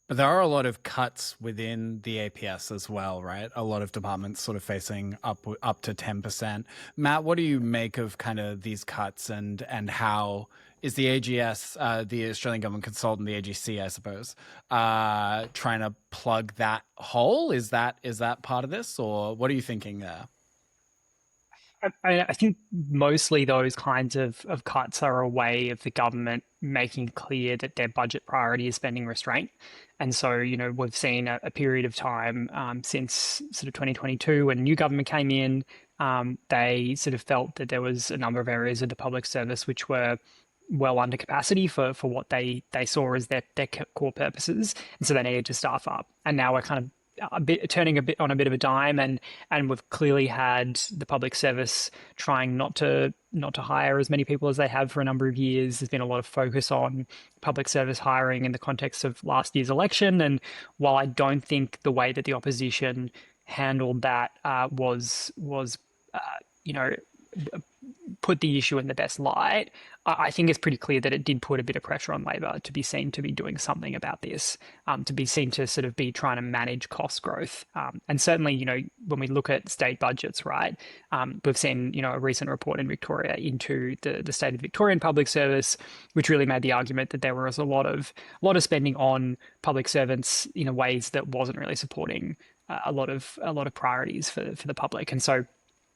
But there are a lot of cuts within the APS as well, right? A lot of departments sort of facing up to 10%. Matt, what do you make of kind of these cuts, and how is the AGS, the Australian Government Consultant, the AGC, I suppose, trying to plug that hole? Is that part of this, or what are you thinking there? I think mostly those kinds of cuts are a way of the government making clear that their budget priority is spending restraint. And so, we've seen a period of time since sort of 2022 when new government came in, they sort of felt that there was a number of areas of the public service which were well under capacity for what they saw as their core purposes. And so they needed to staff up. And now we're kind of turning a bit on a bit of a dime, and we've clearly had the public service trying not to hire as many people as they have for a number of years. There's been a lot of focus on public service hiring in the context of last year's election, and while I don't think the way that the opposition handled that was put the issue in the best light, I think it's pretty clear that it did put a bit of pressure on Labor to be seen to be doing something about this, to be seen to sort of be trying to manage cost growth. And certainly, when we look at state budgets, right, we've seen, a recent report in Victoria into the state of Victorian public service, which really made the argument that there was a lot of spending on public servants in ways that wasn't really supporting a lot of priorities for the public. And so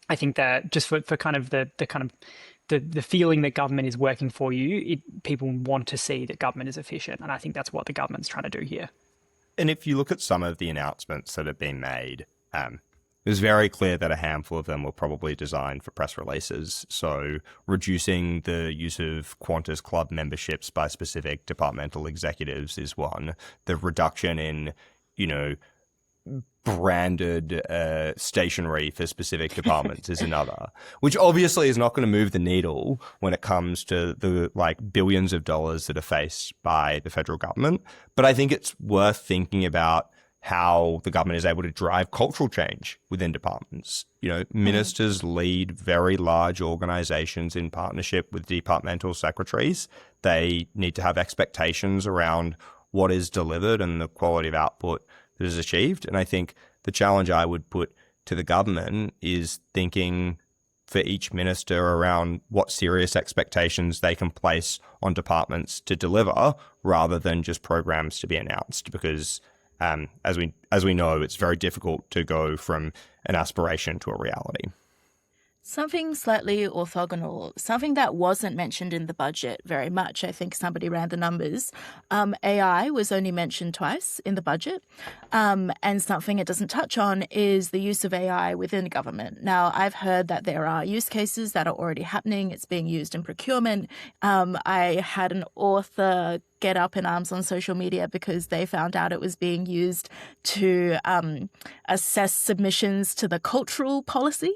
I think that just for kind of the feeling that government is working for you, people want to see that government is efficient. And I think that's what the government's trying to do here. And if you look at some of the announcements that have been made, it was very clear that a handful of them were probably designed for press releases. So reducing the use of Qantas Club memberships by specific departmental executives is one. The reduction in, branded stationery for specific departments is another, which obviously is not going to move the needle when it comes to the billions of dollars that are faced by the federal government. But I think it's worth thinking about how the government is able to drive cultural change within departments. Ministers lead very large organizations in partnership with departmental secretaries. They need to have expectations around what is delivered and the quality of output that is achieved. And I think the challenge I would put to the government is thinking for each minister around what serious expectations they can place on departments to deliver, rather than just programs to be announced. Because as we know, it's very difficult to go from an aspiration to a reality. Something slightly orthogonal, something that wasn't mentioned in the budget very much. I think somebody ran the numbers. AI was only mentioned twice in the budget. And something it doesn't touch on is the use of AI within government. Now, I've heard that there are use cases that are already happening. It's being used in procurement. I had an author get up in arms on social media because they found out it was being used to assess submissions to the cultural policy,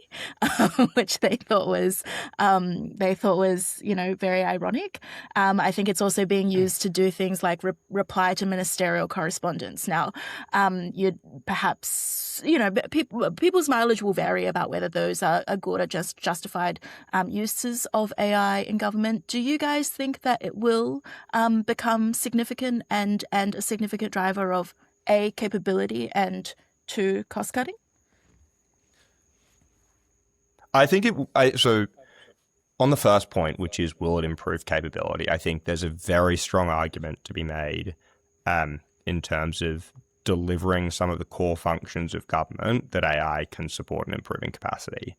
which they thought was very ironic. I think it's also being used to do things like reply to ministerial correspondence. Now, you'd perhaps people's mileage will vary about whether those are good or just justified uses of AI in government. Do you guys think that it will become significant and a significant driver of A, capability, and 2, cost cutting? I think so on the first point, which is will it improve capability, I think there's a very strong argument to be made in terms of delivering some of the core functions of government that AI can support in improving capacity.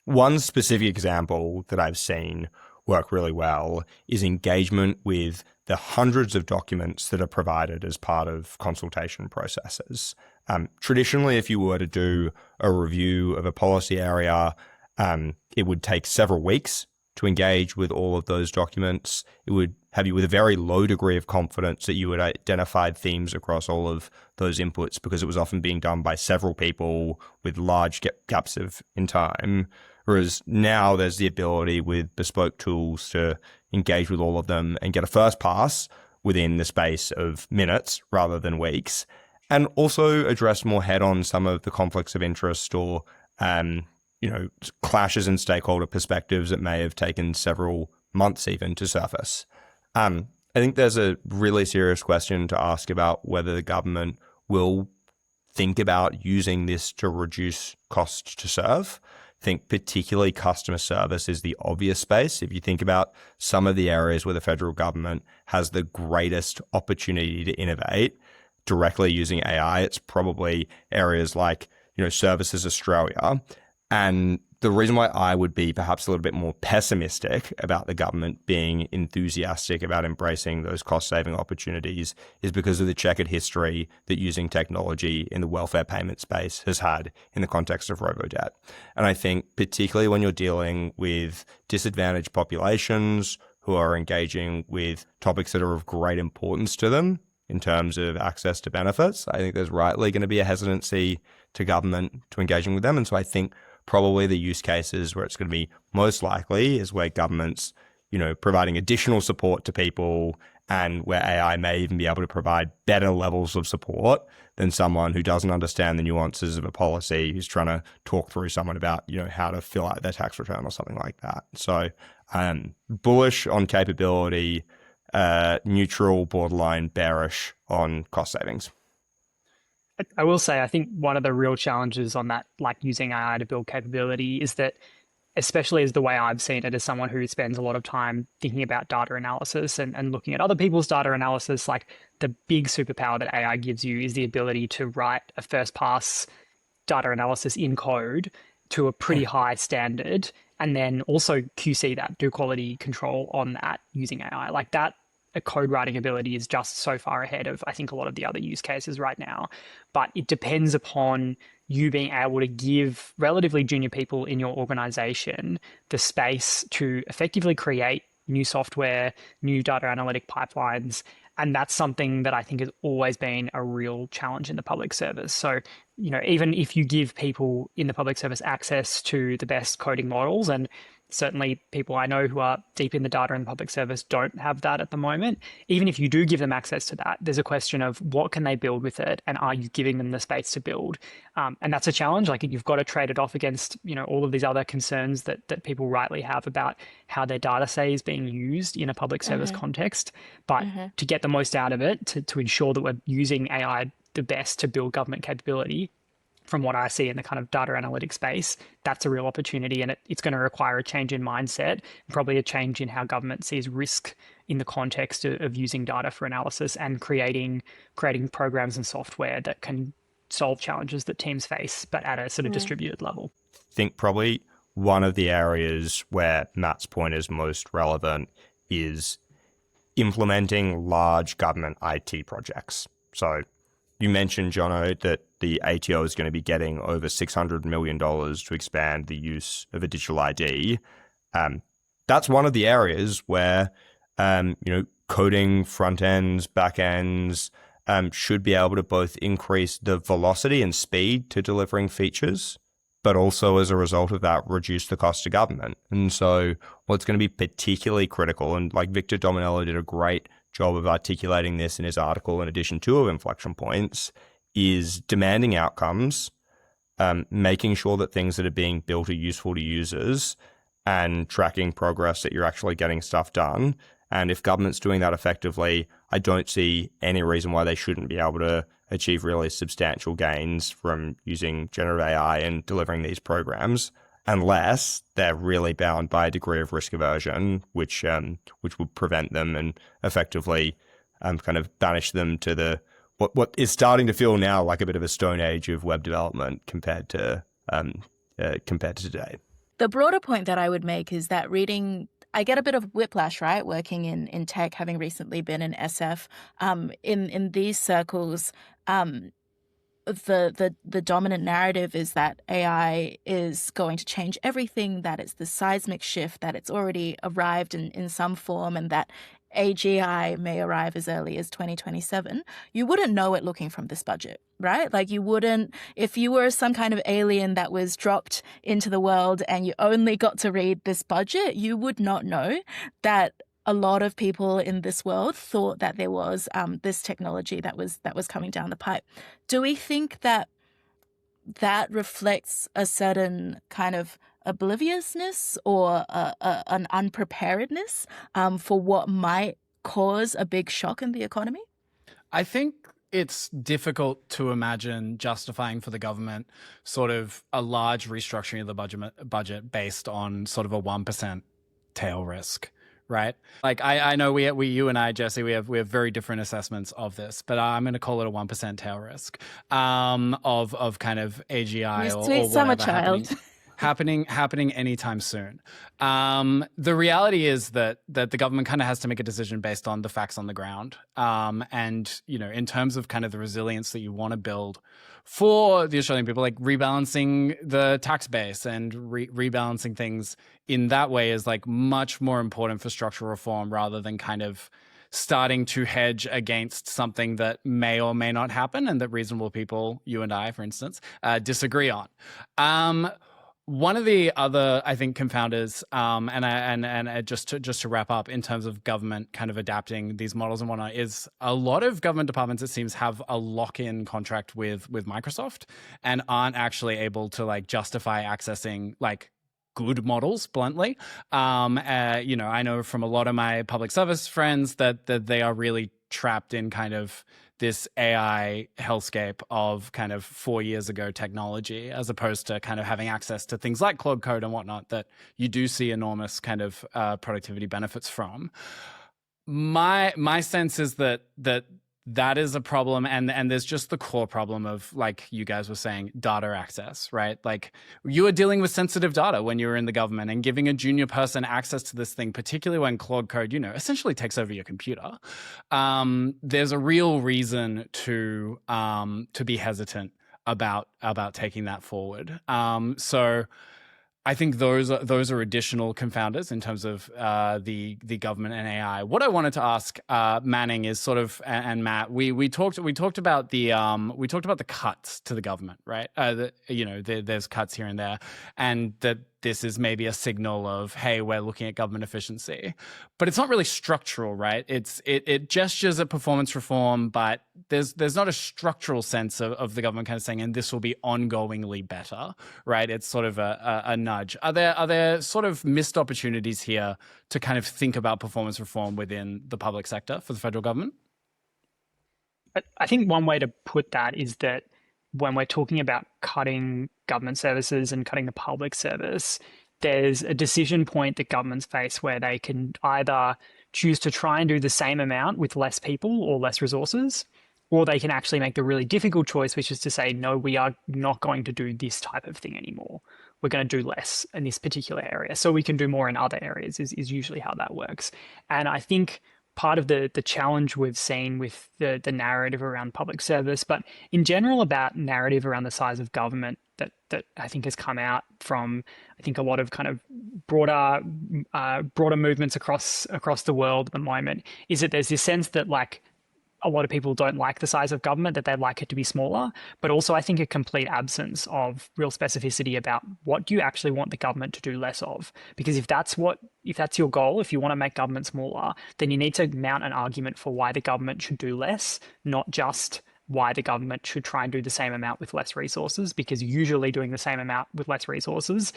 One specific example that I've seen work really well is engagement with the hundreds of documents that are provided as part of consultation processes. Traditionally, if you were to do a review of a policy area, it would take several weeks to engage with all of those documents. It would have you with a very low degree of confidence that you had identified themes across all of those inputs, because it was often being done by several people with large gaps in time. Whereas now there's the ability with bespoke tools to engage with all of them and get a first pass within the space of minutes rather than weeks, and also address more head-on some of the conflicts of interest or clashes in stakeholder perspectives that may have taken several months even to surface. I think there's a really serious question to ask about whether the government will think about using this to reduce cost to serve. I think particularly customer service is the obvious space. If you think about some of the areas where the federal government has the greatest opportunity to innovate directly using AI, it's probably areas like, Services Australia. And the reason why I would be perhaps a little bit more pessimistic about the government being enthusiastic about embracing those cost-saving opportunities is because of the checkered history that using technology in the welfare payment space has had in the context of robo-debt. And I think particularly when you're dealing with disadvantaged populations who are engaging with topics that are of great importance to them in terms of access to benefits, I think there's rightly going to be a hesitancy to government to engaging with them. And so I think probably the use cases where it's going to be most likely is where government's, providing additional support to people, and where AI may even be able to provide better levels of support than someone who doesn't understand the nuances of a policy, who's trying to talk through someone about, how to fill out their tax return or something like that. So bullish on capability, neutral, borderline bearish on cost savings. I will say, I think one of the real challenges on that, like using AI to build capability, is that, especially as the way I've seen it as someone who spends a lot of time thinking about data analysis and looking at other people's data analysis, like the big superpower that AI gives you is the ability to write a first pass data analysis in code to a pretty high standard, and then also QC that, do quality control on that using AI. Like that, a code writing ability is just so far ahead of, I think, a lot of the other use cases right now. But it depends upon you being able to give relatively junior people in your organization the space to effectively create new software, new data analytic pipelines. And that's something that I think has always been a real challenge in the public service. So, even if you give people in the public service access to the best coding models, and certainly people I know who are deep in the data in the public service don't have that at the moment. Even if you do give them access to that, there's a question of what can they build with it, and are you giving them the space to build? And that's a challenge. Like, you've got to trade it off against, all of these other concerns that people rightly have about how their data, say, is being used in a public service context. But to get the most out of it, to ensure that we're using AI the best to build government capability, from what I see in the kind of data analytics space, that's a real opportunity, and it's going to require a change in mindset, probably a change in how government sees risk in the context of using data for analysis and creating programs and software that can solve challenges that teams face, but at a sort of distributed level. I think probably one of the areas where Matt's point is most relevant is implementing large government IT projects. So you mentioned, Jono, that the ATO is going to be getting over $600 million to expand the use of a digital ID. That's one of the areas where, coding front ends, back ends should be able to both increase the velocity and speed to delivering features, but also as a result of that, reduce the cost to government. And so what's going to be particularly critical, and like Victor Dominello did a great job of articulating this in his article in edition 2 of Inflection Points, is demanding outcomes, making sure that things that are being built are useful to users, and tracking progress that you're actually getting stuff done. And if government's doing that effectively, I don't see any reason why they shouldn't be able to achieve really substantial gains from using generative AI and delivering these programs, unless they're really bound by a degree of risk aversion, which would prevent them and effectively kind of banish them to the what is starting to feel now like a bit of a stone age of web development compared to today. The broader point that I would make is that I get a bit of whiplash, right, working in tech, having recently been in SF. In these circles, the dominant narrative is that AI is going to change everything, that it's the seismic shift, that it's already arrived in some form, and that AGI may arrive as early as 2027, you wouldn't know it looking from this budget, right? Like you wouldn't, if you were some kind of alien that was dropped into the world and you only got to read this budget, you would not know that a lot of people in this world thought that there was this technology that was coming down the pipe. Do we think that reflects a certain kind of obliviousness or an unpreparedness for what might cause a big shock in the economy? I think it's difficult to imagine justifying for the government sort of a large restructuring of the budget based on sort of a 1% tail risk. Right. Like I know you and I, Jessy, we have very different assessments of this, but I'm going to call it a 1% tail risk of kind of AGI you or sweet summer whatever child. happening anytime soon. The reality is that the government kind of has to make a decision based on the facts on the ground. And, you know, in terms of kind of the resilience that you want to build for the Australian people, like rebalancing the tax base and rebalancing things in that way is like much more important for structural reform rather than kind of starting to hedge against something that may or may not happen and that reasonable people, you and I, for instance, disagree on. One of the other, I think, confounders, and just to wrap up in terms of government kind of adapting these models and whatnot, is a lot of government departments, it seems, have a lock-in contract with Microsoft and aren't actually able to like justify accessing like good models, bluntly. You know, I know from a lot of my public service friends that they are really trapped in kind of this AI hellscape of kind of 4 years ago technology, as opposed to kind of having access to things like Claude Code and whatnot that you do see enormous kind of productivity benefits from. My sense is that is a problem, and there's just the core problem of, like you guys were saying, data access, right? Like you are dealing with sensitive data when you're in the government, and giving a junior person access to this thing, particularly when Claude Code, you know, essentially takes over your computer. There's a real reason to be hesitant about taking that forward. So I think those are additional confounders in terms of the government and AI. What I wanted to ask Manning is sort of, and Matt, we talked about the cuts to the government, right? You know, there's cuts here and there, and that this is maybe a signal of, hey, we're looking at government efficiency, but it's not really structural, right? It gestures at performance reform, but there's not a structural sense of the government kind of saying, and this will be ongoingly better, right? It's sort of a nudge. Are there sort of missed opportunities here to kind of think about performance reform within the public sector for the federal government? I think one way to put that is that when we're talking about cutting government services and cutting the public service, there's a decision point that governments face where they can either choose to try and do the same amount with less people or less resources, or they can actually make the really difficult choice, which is to say, no, we are not going to do this type of thing anymore. We're going to do less in this particular area, so we can do more in other areas is usually how that works. And I think part of the challenge we've seen with the narrative around public service, but in general about narrative around the size of government that I think has come out from, I think, a lot of kind of broader movements across the world at the moment, is that there's this sense that like a lot of people don't like the size of government, that they'd like it to be smaller, but also I think a complete absence of real specificity about what do you actually want the government to do less of. Because if that's your goal, if you want to make government smaller, then you need to mount an argument for why the government should do less, not just why the government should try and do the same amount with less resources, because usually doing the same amount with less resources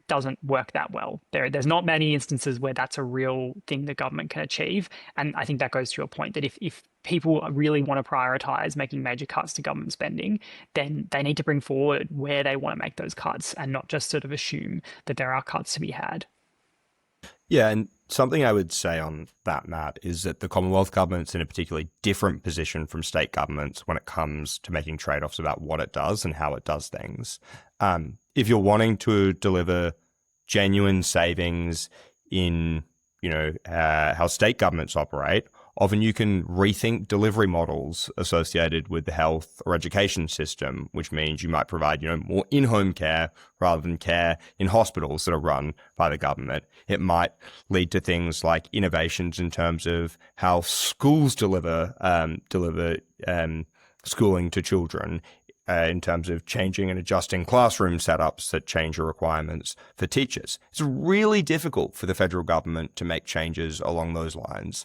doesn't work that well. There's not many instances where that's a real thing the government can achieve. And I think that goes to your point that if people really want to prioritize making major cuts to government spending, then they need to bring forward where they want to make those cuts and not just sort of assume that there are cuts to be had. Yeah, and something I would say on that, Matt, is that the Commonwealth government's in a particularly different position from state governments when it comes to making trade-offs about what it does and how it does things. If you're wanting to deliver genuine savings in, how state governments operate, often you can rethink delivery models associated with the health or education system, which means you might provide, more in-home care rather than care in hospitals that are run by the government. It might lead to things like innovations in terms of how schools deliver schooling to children, in terms of changing and adjusting classroom setups that change the requirements for teachers. It's really difficult for the federal government to make changes along those lines.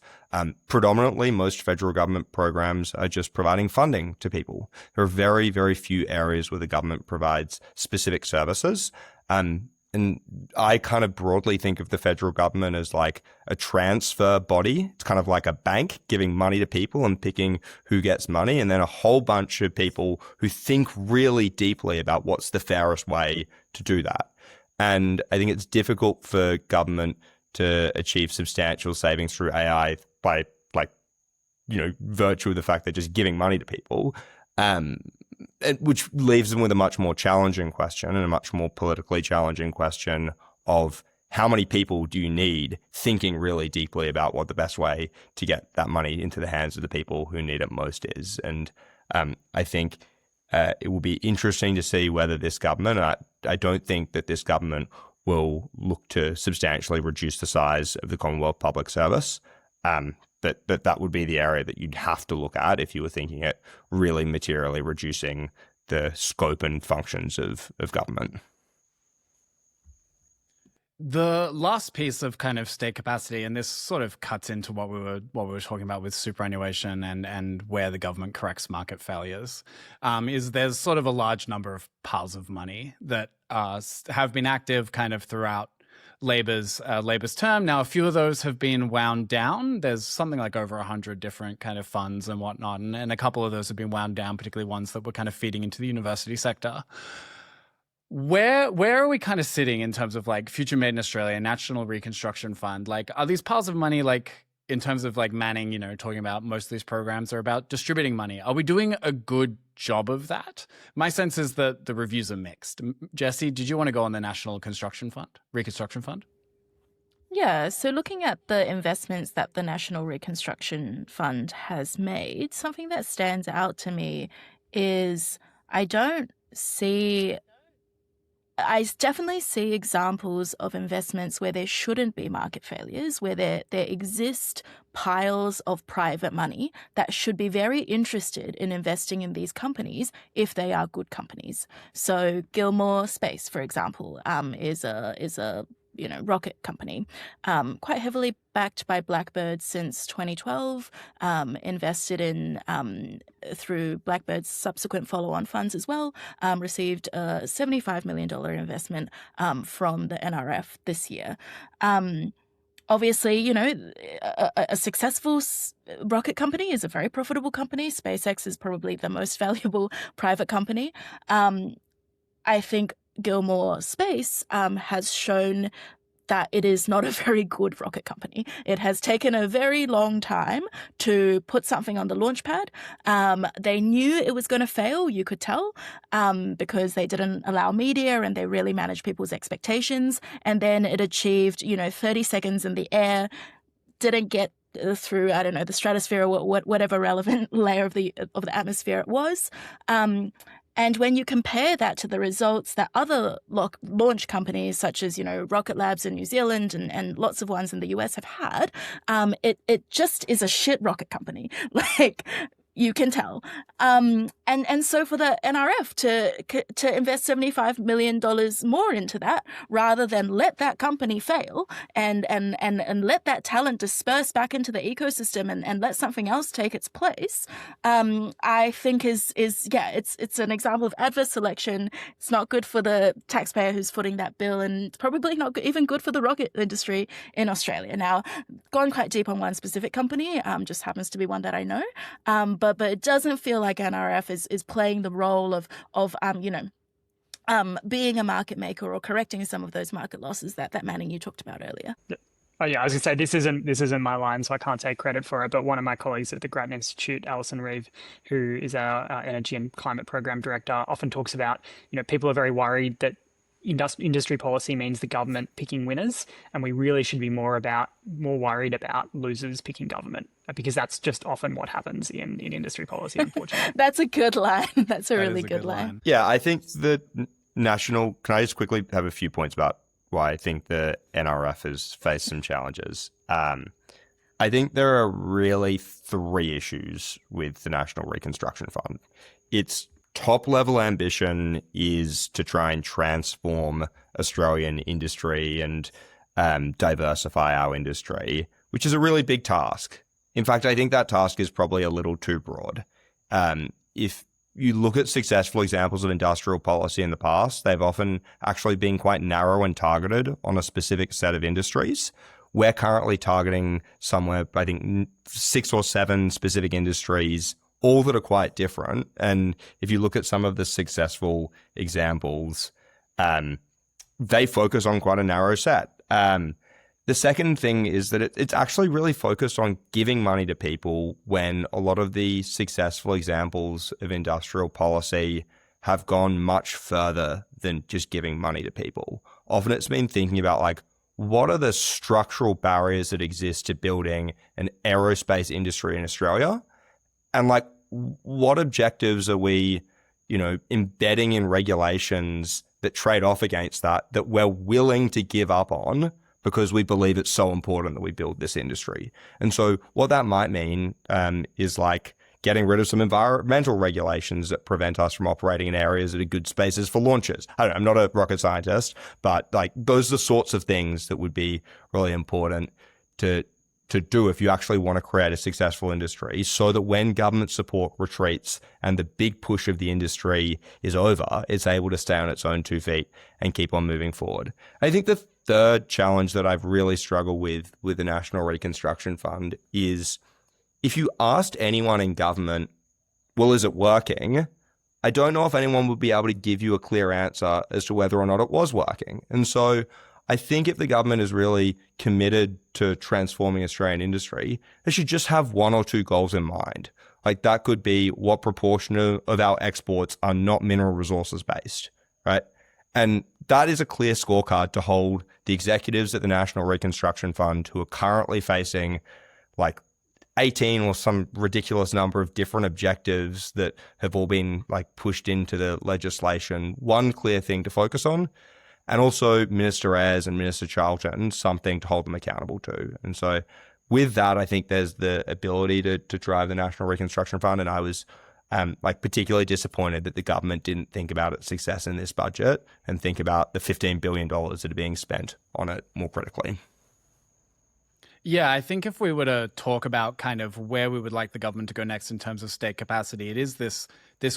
Predominantly, most federal government programs are just providing funding to people. There are very, very few areas where the government provides specific services. And I kind of broadly think of the federal government as like a transfer body. It's kind of like a bank giving money to people and picking who gets money, and then a whole bunch of people who think really deeply about what's the fairest way to do that. And I think it's difficult for government to achieve substantial savings through AI by virtue of the fact they're just giving money to people. Which leaves them with a much more challenging question and a much more politically challenging question of how many people do you need thinking really deeply about what the best way to get that money into the hands of the people who need it most is. And I think it will be interesting to see whether this government, I don't think that this government will look to substantially reduce the size of the Commonwealth Public Service. But that would be the area that you'd have to look at if you were thinking at really materially reducing the scope and functions of government. The last piece of kind of state capacity, and this sort of cuts into what we were talking about with superannuation and where the government corrects market failures, is there's sort of a large number of piles of money that have been active kind of throughout Labor's term. Now, a few of those have been wound down. There's something like over 100 different kind of funds and whatnot, and a couple of those have been wound down, particularly ones that were kind of feeding into the university sector. Where are we kind of sitting in terms of like Future Made in Australia, National Reconstruction Fund? Like, are these piles of money, like in terms of like Manning, talking about most of these programs are about distributing money? Are we doing a good job of that? My sense is that the reviews are mixed. Jessy, did you want to go on the National Reconstruction Fund? Yeah, so looking at the investments that the National Reconstruction Fund has made, something that stands out to me is I definitely see examples of investments where there shouldn't be market failures, where there exist piles of private money that should be very interested in investing in these companies if they are good companies. So Gilmore Space, for example, is a rocket company, quite heavily backed by Blackbird since 2012, invested in through Blackbird's subsequent follow-on funds as well, received a $75 million investment from the NRF this year. Obviously, a successful rocket company is a very profitable company. SpaceX is probably the most valuable private company. I think Gilmore Space has shown that it is not a very good rocket company. It has taken a very long time to put something on the launch pad. They knew it was going to fail, you could tell, because they didn't allow media and they really managed people's expectations. And then it achieved, 30 seconds in the air, didn't get through, I don't know, the stratosphere or whatever relevant layer of the atmosphere it was. And when you compare that to the results that other launch companies, such as, Rocket Labs in New Zealand and lots of ones in the US have had, it just is a shit rocket company. Like, you can tell. And so for the NRF to invest $75 million more into that, rather than let that company fail and let that talent disperse back into the ecosystem and let something else take its place, I think it's an example of adverse selection. It's not good for the taxpayer who's footing that bill, and it's probably not even good for the rocket industry in Australia. Now, gone quite deep on one specific company, just happens to be one that I know, but it doesn't feel like NRF is playing the role of being a market maker or correcting some of those market losses that Manning you talked about earlier. Oh yeah, I was gonna say this isn't my line, so I can't take credit for it. But one of my colleagues at the Grattan Institute, Alison Reeve, who is our energy and climate program director, often talks about people are very worried that industry policy means the government picking winners, and we really should be more worried about losers picking government, because that's just often what happens in industry policy, unfortunately. That's a good line. That's a That really is a good line. Yeah, I think the national. Can I just quickly have a few points about why I think the NRF has faced some challenges? I think there are really three issues with the National Reconstruction Fund. Its top-level ambition is to try and transform Australian industry and diversify our industry, which is a really big task. In fact, I think that task is probably a little too broad. If you look at successful examples of industrial policy in the past, they've often actually been quite narrow and targeted on a specific set of industries. We're currently targeting somewhere, I think, 6 or 7 specific industries, all that are quite different. And if you look at some of the successful examples, they focus on quite a narrow set. The second thing is that it's actually really focused on giving money to people, when a lot of the successful examples of industrial policy have gone much further than just giving money to people. Often it's been thinking about, like, what are the structural barriers that exist to building an aerospace industry in Australia? And, like, what objectives are we, embedding in regulations that trade off against that we're willing to give up on because we believe it's so important that we build this industry? And so what that might mean is, like, getting rid of some environmental regulations that prevent us from operating in areas that are good spaces for launches. I don't know, I'm not a rocket scientist, but, like, those are the sorts of things that would be really important to do if you actually want to create a successful industry, so that when government support retreats and the big push of the industry is over, it's able to stay on its own 2 feet and keep on moving forward. I think the third challenge that I've really struggled with the National Reconstruction Fund is, if you asked anyone in government, well, is it working? I don't know if anyone would be able to give you a clear answer as to whether or not it was working. And so I think if the government is really committed to transforming Australian industry, they should just have 1 or 2 goals in mind. Like, that could be, what proportion of our exports are not mineral resources based, right? And that is a clear scorecard to hold the executives at the National Reconstruction Fund, who are currently facing, like, 18 or some ridiculous number of different objectives that have all been, like, pushed into the legislation, one clear thing to focus on. And also Minister Ayres and Minister Charlton, something to hold them accountable to. And so with that, I think there's the ability to drive the National Reconstruction Fund. And I was particularly disappointed that the government didn't think about its success in this budget and think about the $15 billion that are being spent on it more critically. Yeah, I think if we were to talk about kind of where we would like the government to go next in terms of state capacity, it is this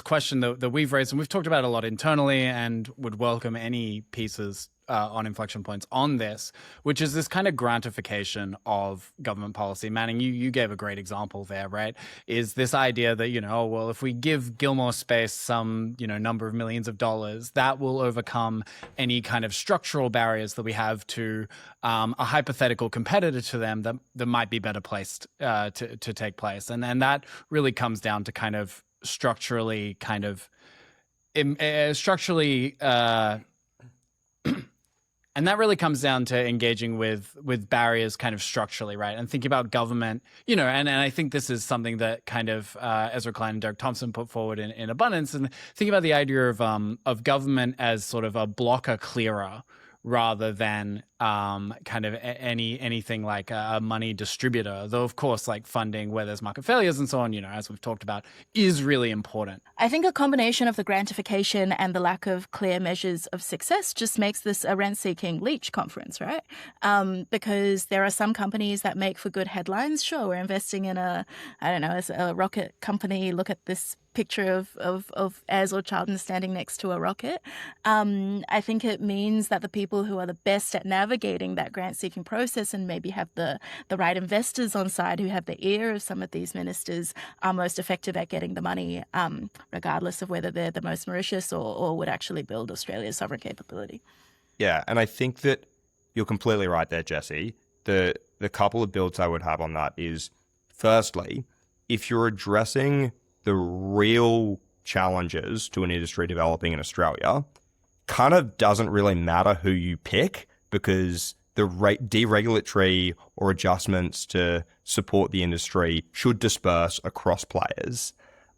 question that we've raised, and we've talked about a lot internally, and would welcome any pieces on Inflection Points on this, which is this kind of grantification of government policy. Manning, you gave a great example there, right? Is this idea that, if we give Gilmore Space some, number of millions of dollars, that will overcome any kind of structural barriers that we have to a hypothetical competitor to them that might be better placed to take place. And that really comes down to kind of structurally and that really comes down to engaging with barriers kind of structurally, right? And thinking about government, and I think this is something that kind of Ezra Klein and Derek Thompson put forward in Abundance, and thinking about the idea of government as sort of a blocker clearer rather than kind of anything like a money distributor. Though, of course, like funding where there's market failures and so on, as we've talked about, is really important. I think a combination of the grantification and the lack of clear measures of success just makes this a rent-seeking leech conference, right? Because there are some companies that make for good headlines. Sure, we're investing in a rocket company. Look at this picture of Ayres or Charlton standing next to a rocket. I think it means that the people who are the best at navigating that grant-seeking process and maybe have the right investors on side, who have the ear of some of these ministers, are most effective at getting the money, regardless of whether they're the most malicious or would actually build Australia's sovereign capability. Yeah, and I think that you're completely right there, Jessy. The couple of builds I would have on that is, firstly, if you're addressing the real challenges to an industry developing in Australia, kind of doesn't really matter who you pick, because the deregulatory or adjustments to support the industry should disperse across players.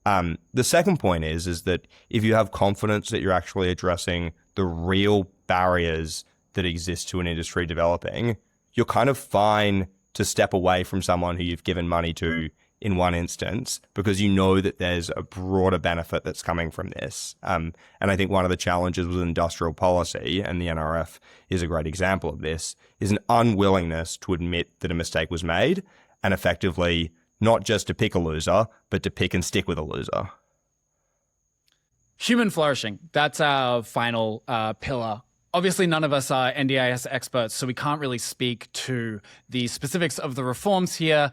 The second point is that if you have confidence that you're actually addressing the real barriers that exist to an industry developing, you're kind of fine to step away from someone who you've given money to in one instance, because you know that there's a broader benefit that's coming from this. And I think one of the challenges with industrial policy, and the NRF is a great example of this, is an unwillingness to admit that a mistake was made, and effectively not just to pick a loser, but to pick and stick with a loser. Human flourishing, that's our final pillar. Obviously, none of us are NDIS experts, so we can't really speak to the specifics of the reforms here.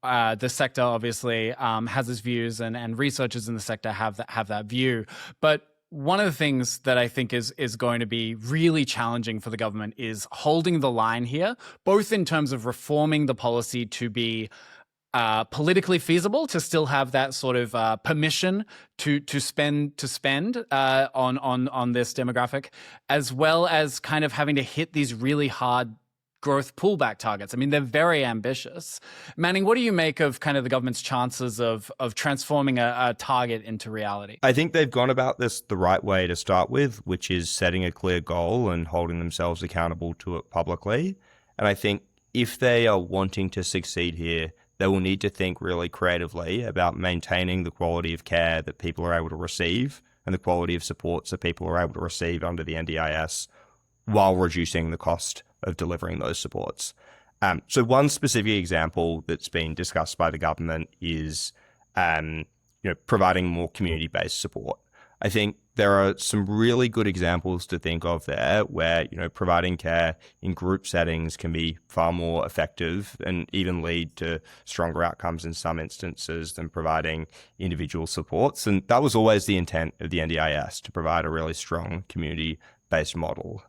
The sector obviously has its views, and researchers in the sector have that view. But one of the things that I think is going to be really challenging for the government is holding the line here, both in terms of reforming the policy to be politically feasible, to still have that sort of permission to spend on this demographic, as well as kind of having to hit these really hard growth pullback targets. I mean, they're very ambitious. Manning, what do you make of kind of the government's chances of transforming a target into reality? I think they've gone about this the right way to start with, which is setting a clear goal and holding themselves accountable to it publicly. And I think if they are wanting to succeed here, they will need to think really creatively about maintaining the quality of care that people are able to receive and the quality of supports that people are able to receive under the NDIS, while reducing the cost of delivering those supports. So one specific example that's been discussed by the government is providing more community-based support. I think there are some really good examples to think of there where, providing care in group settings can be far more effective and even lead to stronger outcomes in some instances than providing individual supports. And that was always the intent of the NDIS, to provide a really strong community-based model.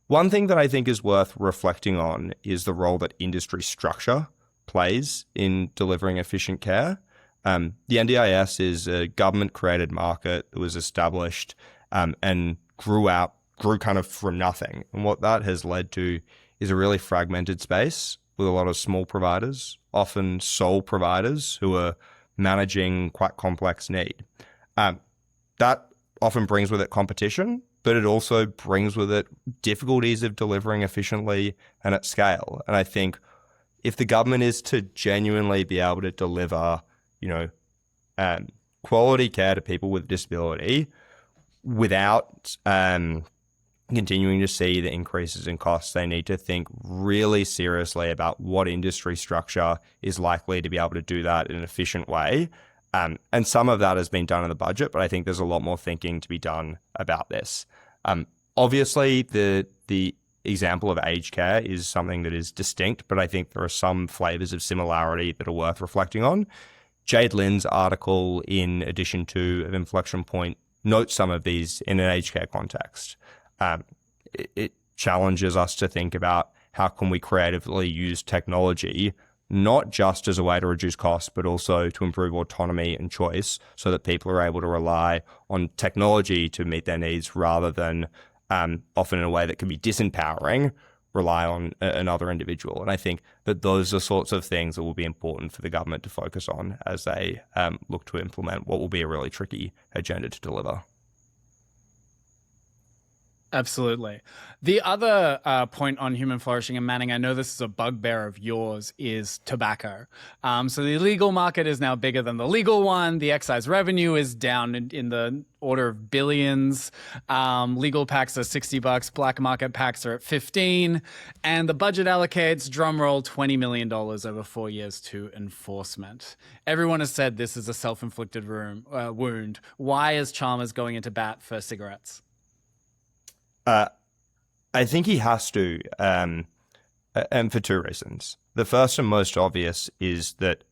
One thing that I think is worth reflecting on is the role that industry structure plays in delivering efficient care. The NDIS is a government-created market that was established and grew kind of from nothing. And what that has led to is a really fragmented space with a lot of small providers, often sole providers, who are managing quite complex need. That often brings with it competition, but it also brings with it difficulties of delivering efficiently and at scale. And I think if the government is to genuinely be able to deliver, quality care to people with disability without continuing to see the increases in costs, they need to think really seriously about what industry structure is likely to be able to do that in an efficient way. And some of that has been done in the budget, but I think there's a lot more thinking to be done about this. Obviously, the example of aged care is something that is distinct, but I think there are some flavors of similarity that are worth reflecting on. Jade Lynn's article in edition 2 of Inflection Point notes some of these in an aged care context. It challenges us to think about how can we creatively use technology, not just as a way to reduce costs, but also to improve autonomy and choice, so that people are able to rely on technology to meet their needs rather than, often in a way that can be disempowering, rely on another individual. And I think that those are sorts of things that will be important for the government to focus on as they look to implement what will be a really tricky agenda to deliver. Absolutely. The other point on human flourishing, and Manning, I know this is a bugbear of yours, is tobacco. So the illegal market is now bigger than the legal one. The excise revenue is down in the order of billions. Legal packs are $60. Black market packs are at 15. And the budget allocates, drumroll, $20 million over 4 years to enforcement. Everyone has said this is a self-inflicted wound. Why is Chalmers going into bat for cigarettes? I think he has to, and for two reasons. The first and most obvious is that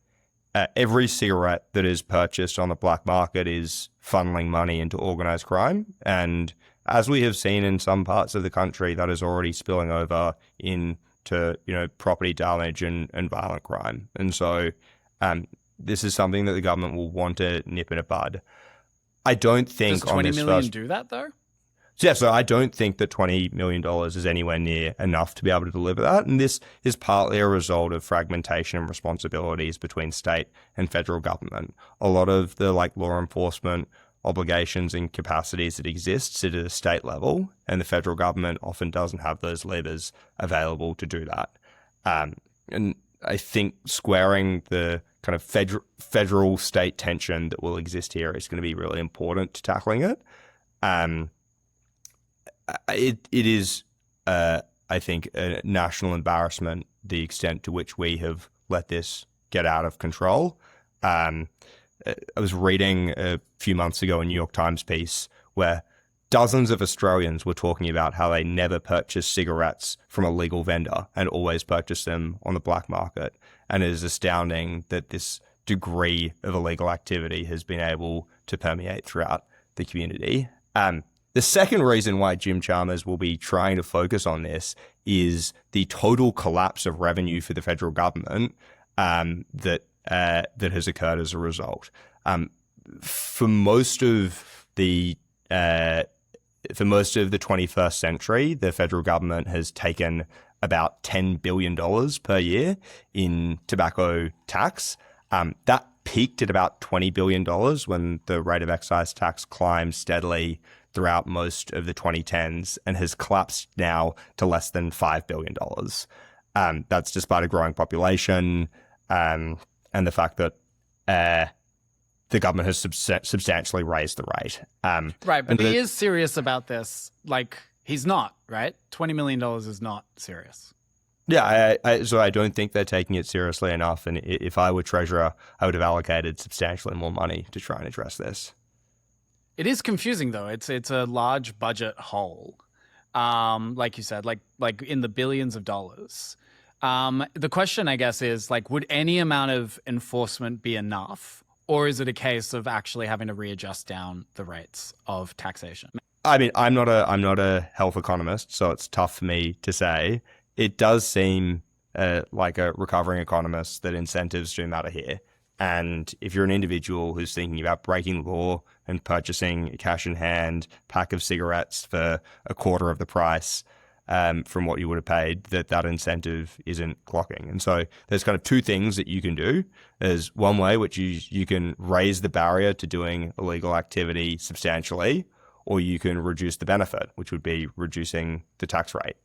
every cigarette that is purchased on the black market is funneling money into organized crime. And as we have seen in some parts of the country, that is already spilling over into, property damage and violent crime. And so this is something that the government will want to nip in a bud. I don't think Does $20 million do that, though? So I don't think that $20 million is anywhere near enough to be able to deliver that. And this is partly a result of fragmentation and responsibilities between state and federal government. A lot of the law enforcement obligations and capacities that exist sit at a state level, and the federal government often doesn't have those levers available to do that. And I think squaring the kind of federal state tension that will exist here is going to be really important to tackling it. It is, I think, a national embarrassment, the extent to which we have let this get out of control. I was reading a few months ago a New York Times piece where dozens of Australians were talking about how they never purchase cigarettes from a legal vendor and always purchase them on the black market. And it is astounding that this degree of illegal activity has been able to permeate throughout the community. The second reason why Jim Chalmers will be trying to focus on this is the total collapse of revenue for the federal government that has occurred as a result. For most of the 21st century, the federal government has taken about $10 billion per year in tobacco tax. That peaked at about $20 billion when the rate of excise tax climbed steadily throughout most of the 2010s and has collapsed now to less than $5 billion. That's despite a growing population and the fact that the government has substantially raised the rate. Right, but he is serious about this. He's not, right? $20 million is not serious. Yeah, so I don't think they're taking it seriously enough. And if I were treasurer, I would have allocated substantially more money to try and address this. It is confusing, though. It's a large budget hole, like you said, like in the billions of dollars. The question, I guess, is would any amount of enforcement be enough, or is it a case of actually having to readjust down the rates of taxation? I mean, I'm not a health economist, so it's tough for me to say. It does seem like a recovering economist that incentives do matter here. And if you're an individual who's thinking about breaking law and purchasing a cash in hand pack of cigarettes for a quarter of the price from what you would have paid, that incentive isn't clocking. And so there's kind of two things that you can do. There's one way, which you can raise the barrier to doing illegal activity substantially, or you can reduce the benefit, which would be reducing the tax rate.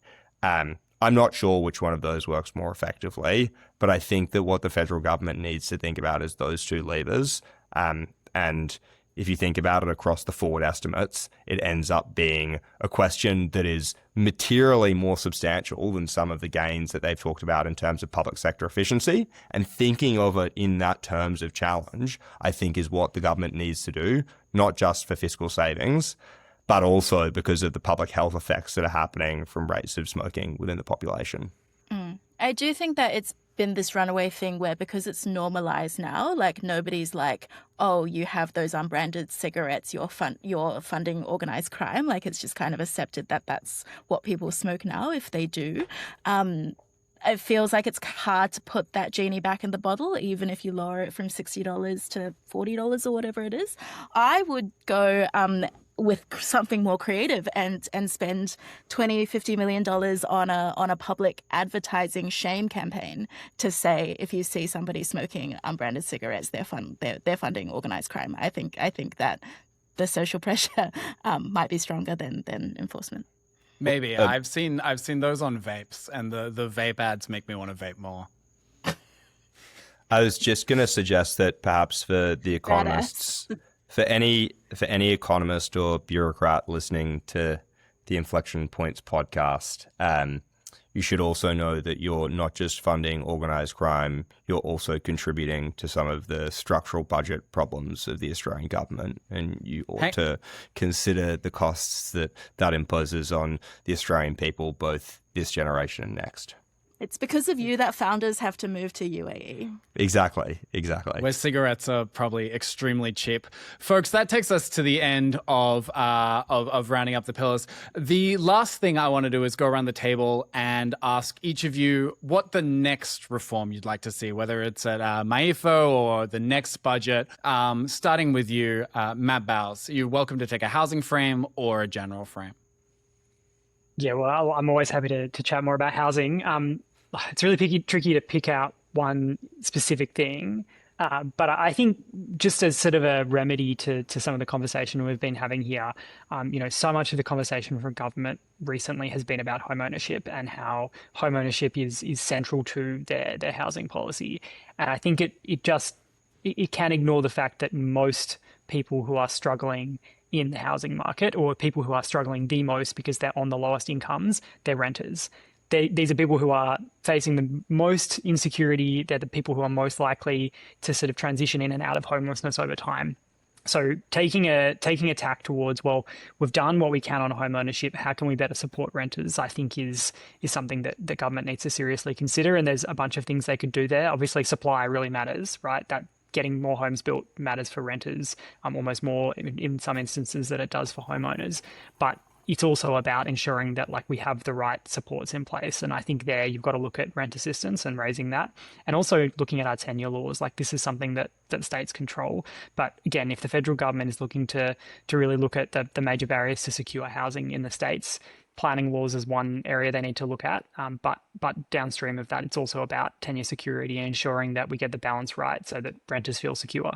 I'm not sure which one of those works more effectively, but I think that what the federal government needs to think about is those two levers. And if you think about it across the forward estimates, it ends up being a question that is materially more substantial than some of the gains that they've talked about in terms of public sector efficiency. And thinking of it in that terms of challenge, I think is what the government needs to do, not just for fiscal savings, but also because of the public health effects that are happening from rates of smoking within the population. I do think that it's been this runaway thing where because it's normalized now, nobody's oh, you have those unbranded cigarettes, you're funding organized crime. It's just kind of accepted that that's what people smoke now if they do. It feels like it's hard to put that genie back in the bottle, even if you lower it from $60 to $40 or whatever it is. I would go with something more creative and spend $20-50 million on a public advertising shame campaign to say if you see somebody smoking unbranded cigarettes, they're funding organized crime. I think that the social pressure might be stronger than enforcement. Maybe. I've seen those on vapes, and the vape ads make me want to vape more. I was just going to suggest that perhaps for the economists, for any economist or bureaucrat listening to the Inflection Points podcast, you should also know that you're not just funding organized crime, you're also contributing to some of the structural budget problems of the Australian government. And you ought to consider the costs that imposes on the Australian people, both this generation and next. It's because of you that founders have to move to UAE. Exactly. Where cigarettes are probably extremely cheap. Folks, that takes us to the end of rounding up the pillars. The last thing I want to do is go around the table and ask each of you what the next reform you'd like to see, whether it's at MyEFO or the next budget. Starting with you, Matt Bowles. You're welcome to take a housing frame or a general frame. Yeah, well, I'm always happy to chat more about housing. It's really tricky to pick out one specific thing. But I think just as sort of a remedy to some of the conversation we've been having here, so much of the conversation from government recently has been about home ownership and how home ownership is central to their housing policy. And I think it can ignore the fact that most people who are struggling in the housing market, or people who are struggling the most because they're on the lowest incomes, they're renters. These are people who are facing the most insecurity. They're the people who are most likely to sort of transition in and out of homelessness over time. So taking a tack towards, well, we've done what we can on home ownership. How can we better support renters? I think is something that the government needs to seriously consider. And there's a bunch of things they could do there. Obviously, supply really matters, right? That getting more homes built matters for renters, almost more in some instances than it does for homeowners. But it's also about ensuring that we have the right supports in place. And I think there you've got to look at rent assistance and raising that. And also looking at our tenure laws. This is something that states control. But again, if the federal government is looking to really look at the major barriers to secure housing in the states, planning laws is one area they need to look at. But downstream of that, it's also about tenure security and ensuring that we get the balance right so that renters feel secure.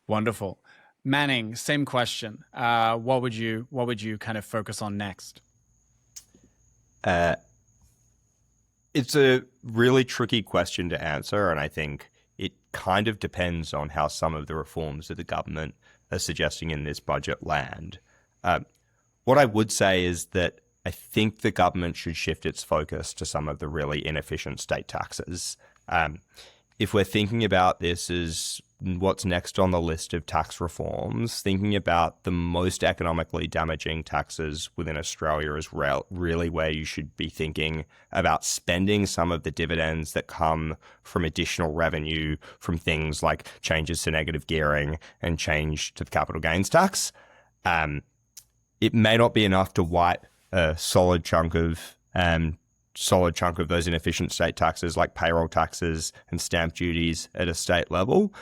Wonderful. Manning, same question. What would you kind of focus on next? It's a really tricky question to answer, and I think it kind of depends on how some of the reforms that the government are suggesting in this budget land. What I would say is that I think the government should shift its focus to some of the really inefficient state taxes. If we're thinking about this as what's next on the list of tax reforms, thinking about the most economically damaging taxes within Australia is really where you should be thinking about spending some of the dividends that come from additional revenue from things like changes to negative gearing and change to the capital gains tax. It may not be enough to wipe a solid chunk of those inefficient state taxes like payroll taxes and stamp duties at a state level.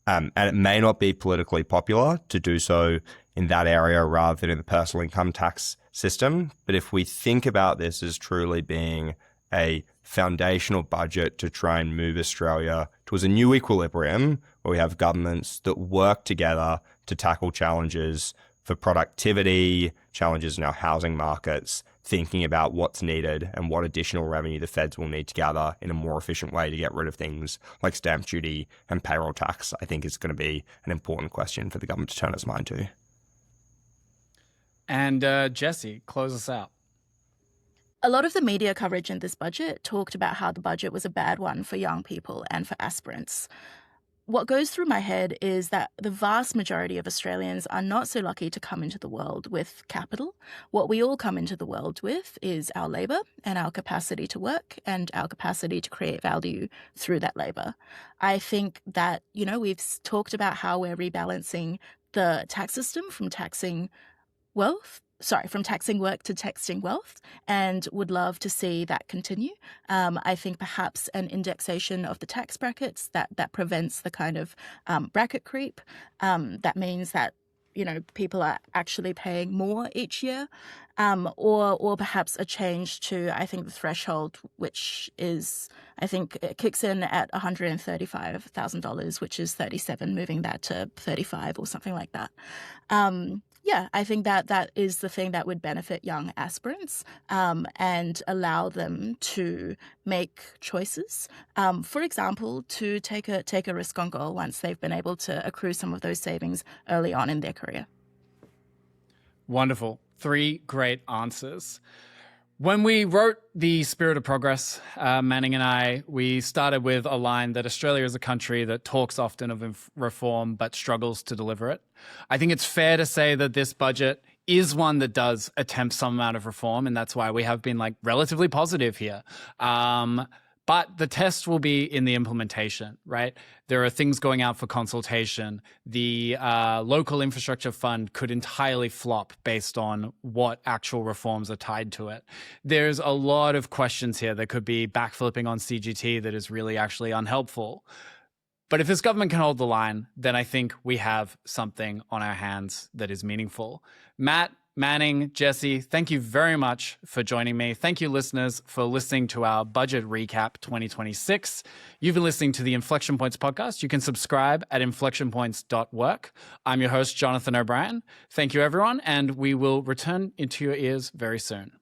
And it may not be politically popular to do so in that area rather than in the personal income tax system. But if we think about this as truly being a foundational budget to try and move Australia towards a new equilibrium where we have governments that work together to tackle challenges for productivity, challenges in our housing markets, thinking about what's needed and what additional revenue the feds will need to gather in a more efficient way to get rid of things like stamp duty and payroll tax, I think is going to be an important question for the government to turn its mind to. And Jessy, close us out. A lot of the media coverage in this budget talked about how the budget was a bad one for young people and for aspirants. What goes through my head is that the vast majority of Australians are not so lucky to come into the world with capital. What we all come into the world with is our labour and our capacity to work and our capacity to create value through that labour. I think that, we've talked about how we're rebalancing the tax system from taxing work to taxing wealth, and would love to see that continue. I think perhaps an indexation of the tax brackets that prevents the kind of bracket creep. That means that people are actually paying more each year, or perhaps a change to, I think, the threshold, which is, I think it kicks in at $135,000, which is 37, moving that to 35 or something like that. I think that is the thing that would benefit young aspirants and allow them to make choices. For example, to take a risk on goal once they've been able to accrue some of those savings early on in their career. Wonderful. 3 great answers. When we wrote The Spirit of Progress, Manning and I, we started with a line that Australia is a country that talks often of reform but struggles to deliver it. I think it's fair to say that this budget is one that does attempt some amount of reform, and that's why we have been relatively positive here. But the test will be in the implementation, right? There are things going out for consultation. The local infrastructure fund could entirely flop based on what actual reforms are tied to it. There's a lot of questions here that could be backflipping on CGT that is really actually unhelpful. But if this government can hold the line, then I think we have something on our hands that is meaningful. Matt, Manning, Jessy, thank you very much for joining me. Thank you, listeners, for listening to our Budget Recap 2026. You've been listening to the Inflection Points podcast. You can subscribe at inflectionpoints.work. I'm your host, Jonathan O'Brien. Thank you, everyone, and we will return into your ears very soon.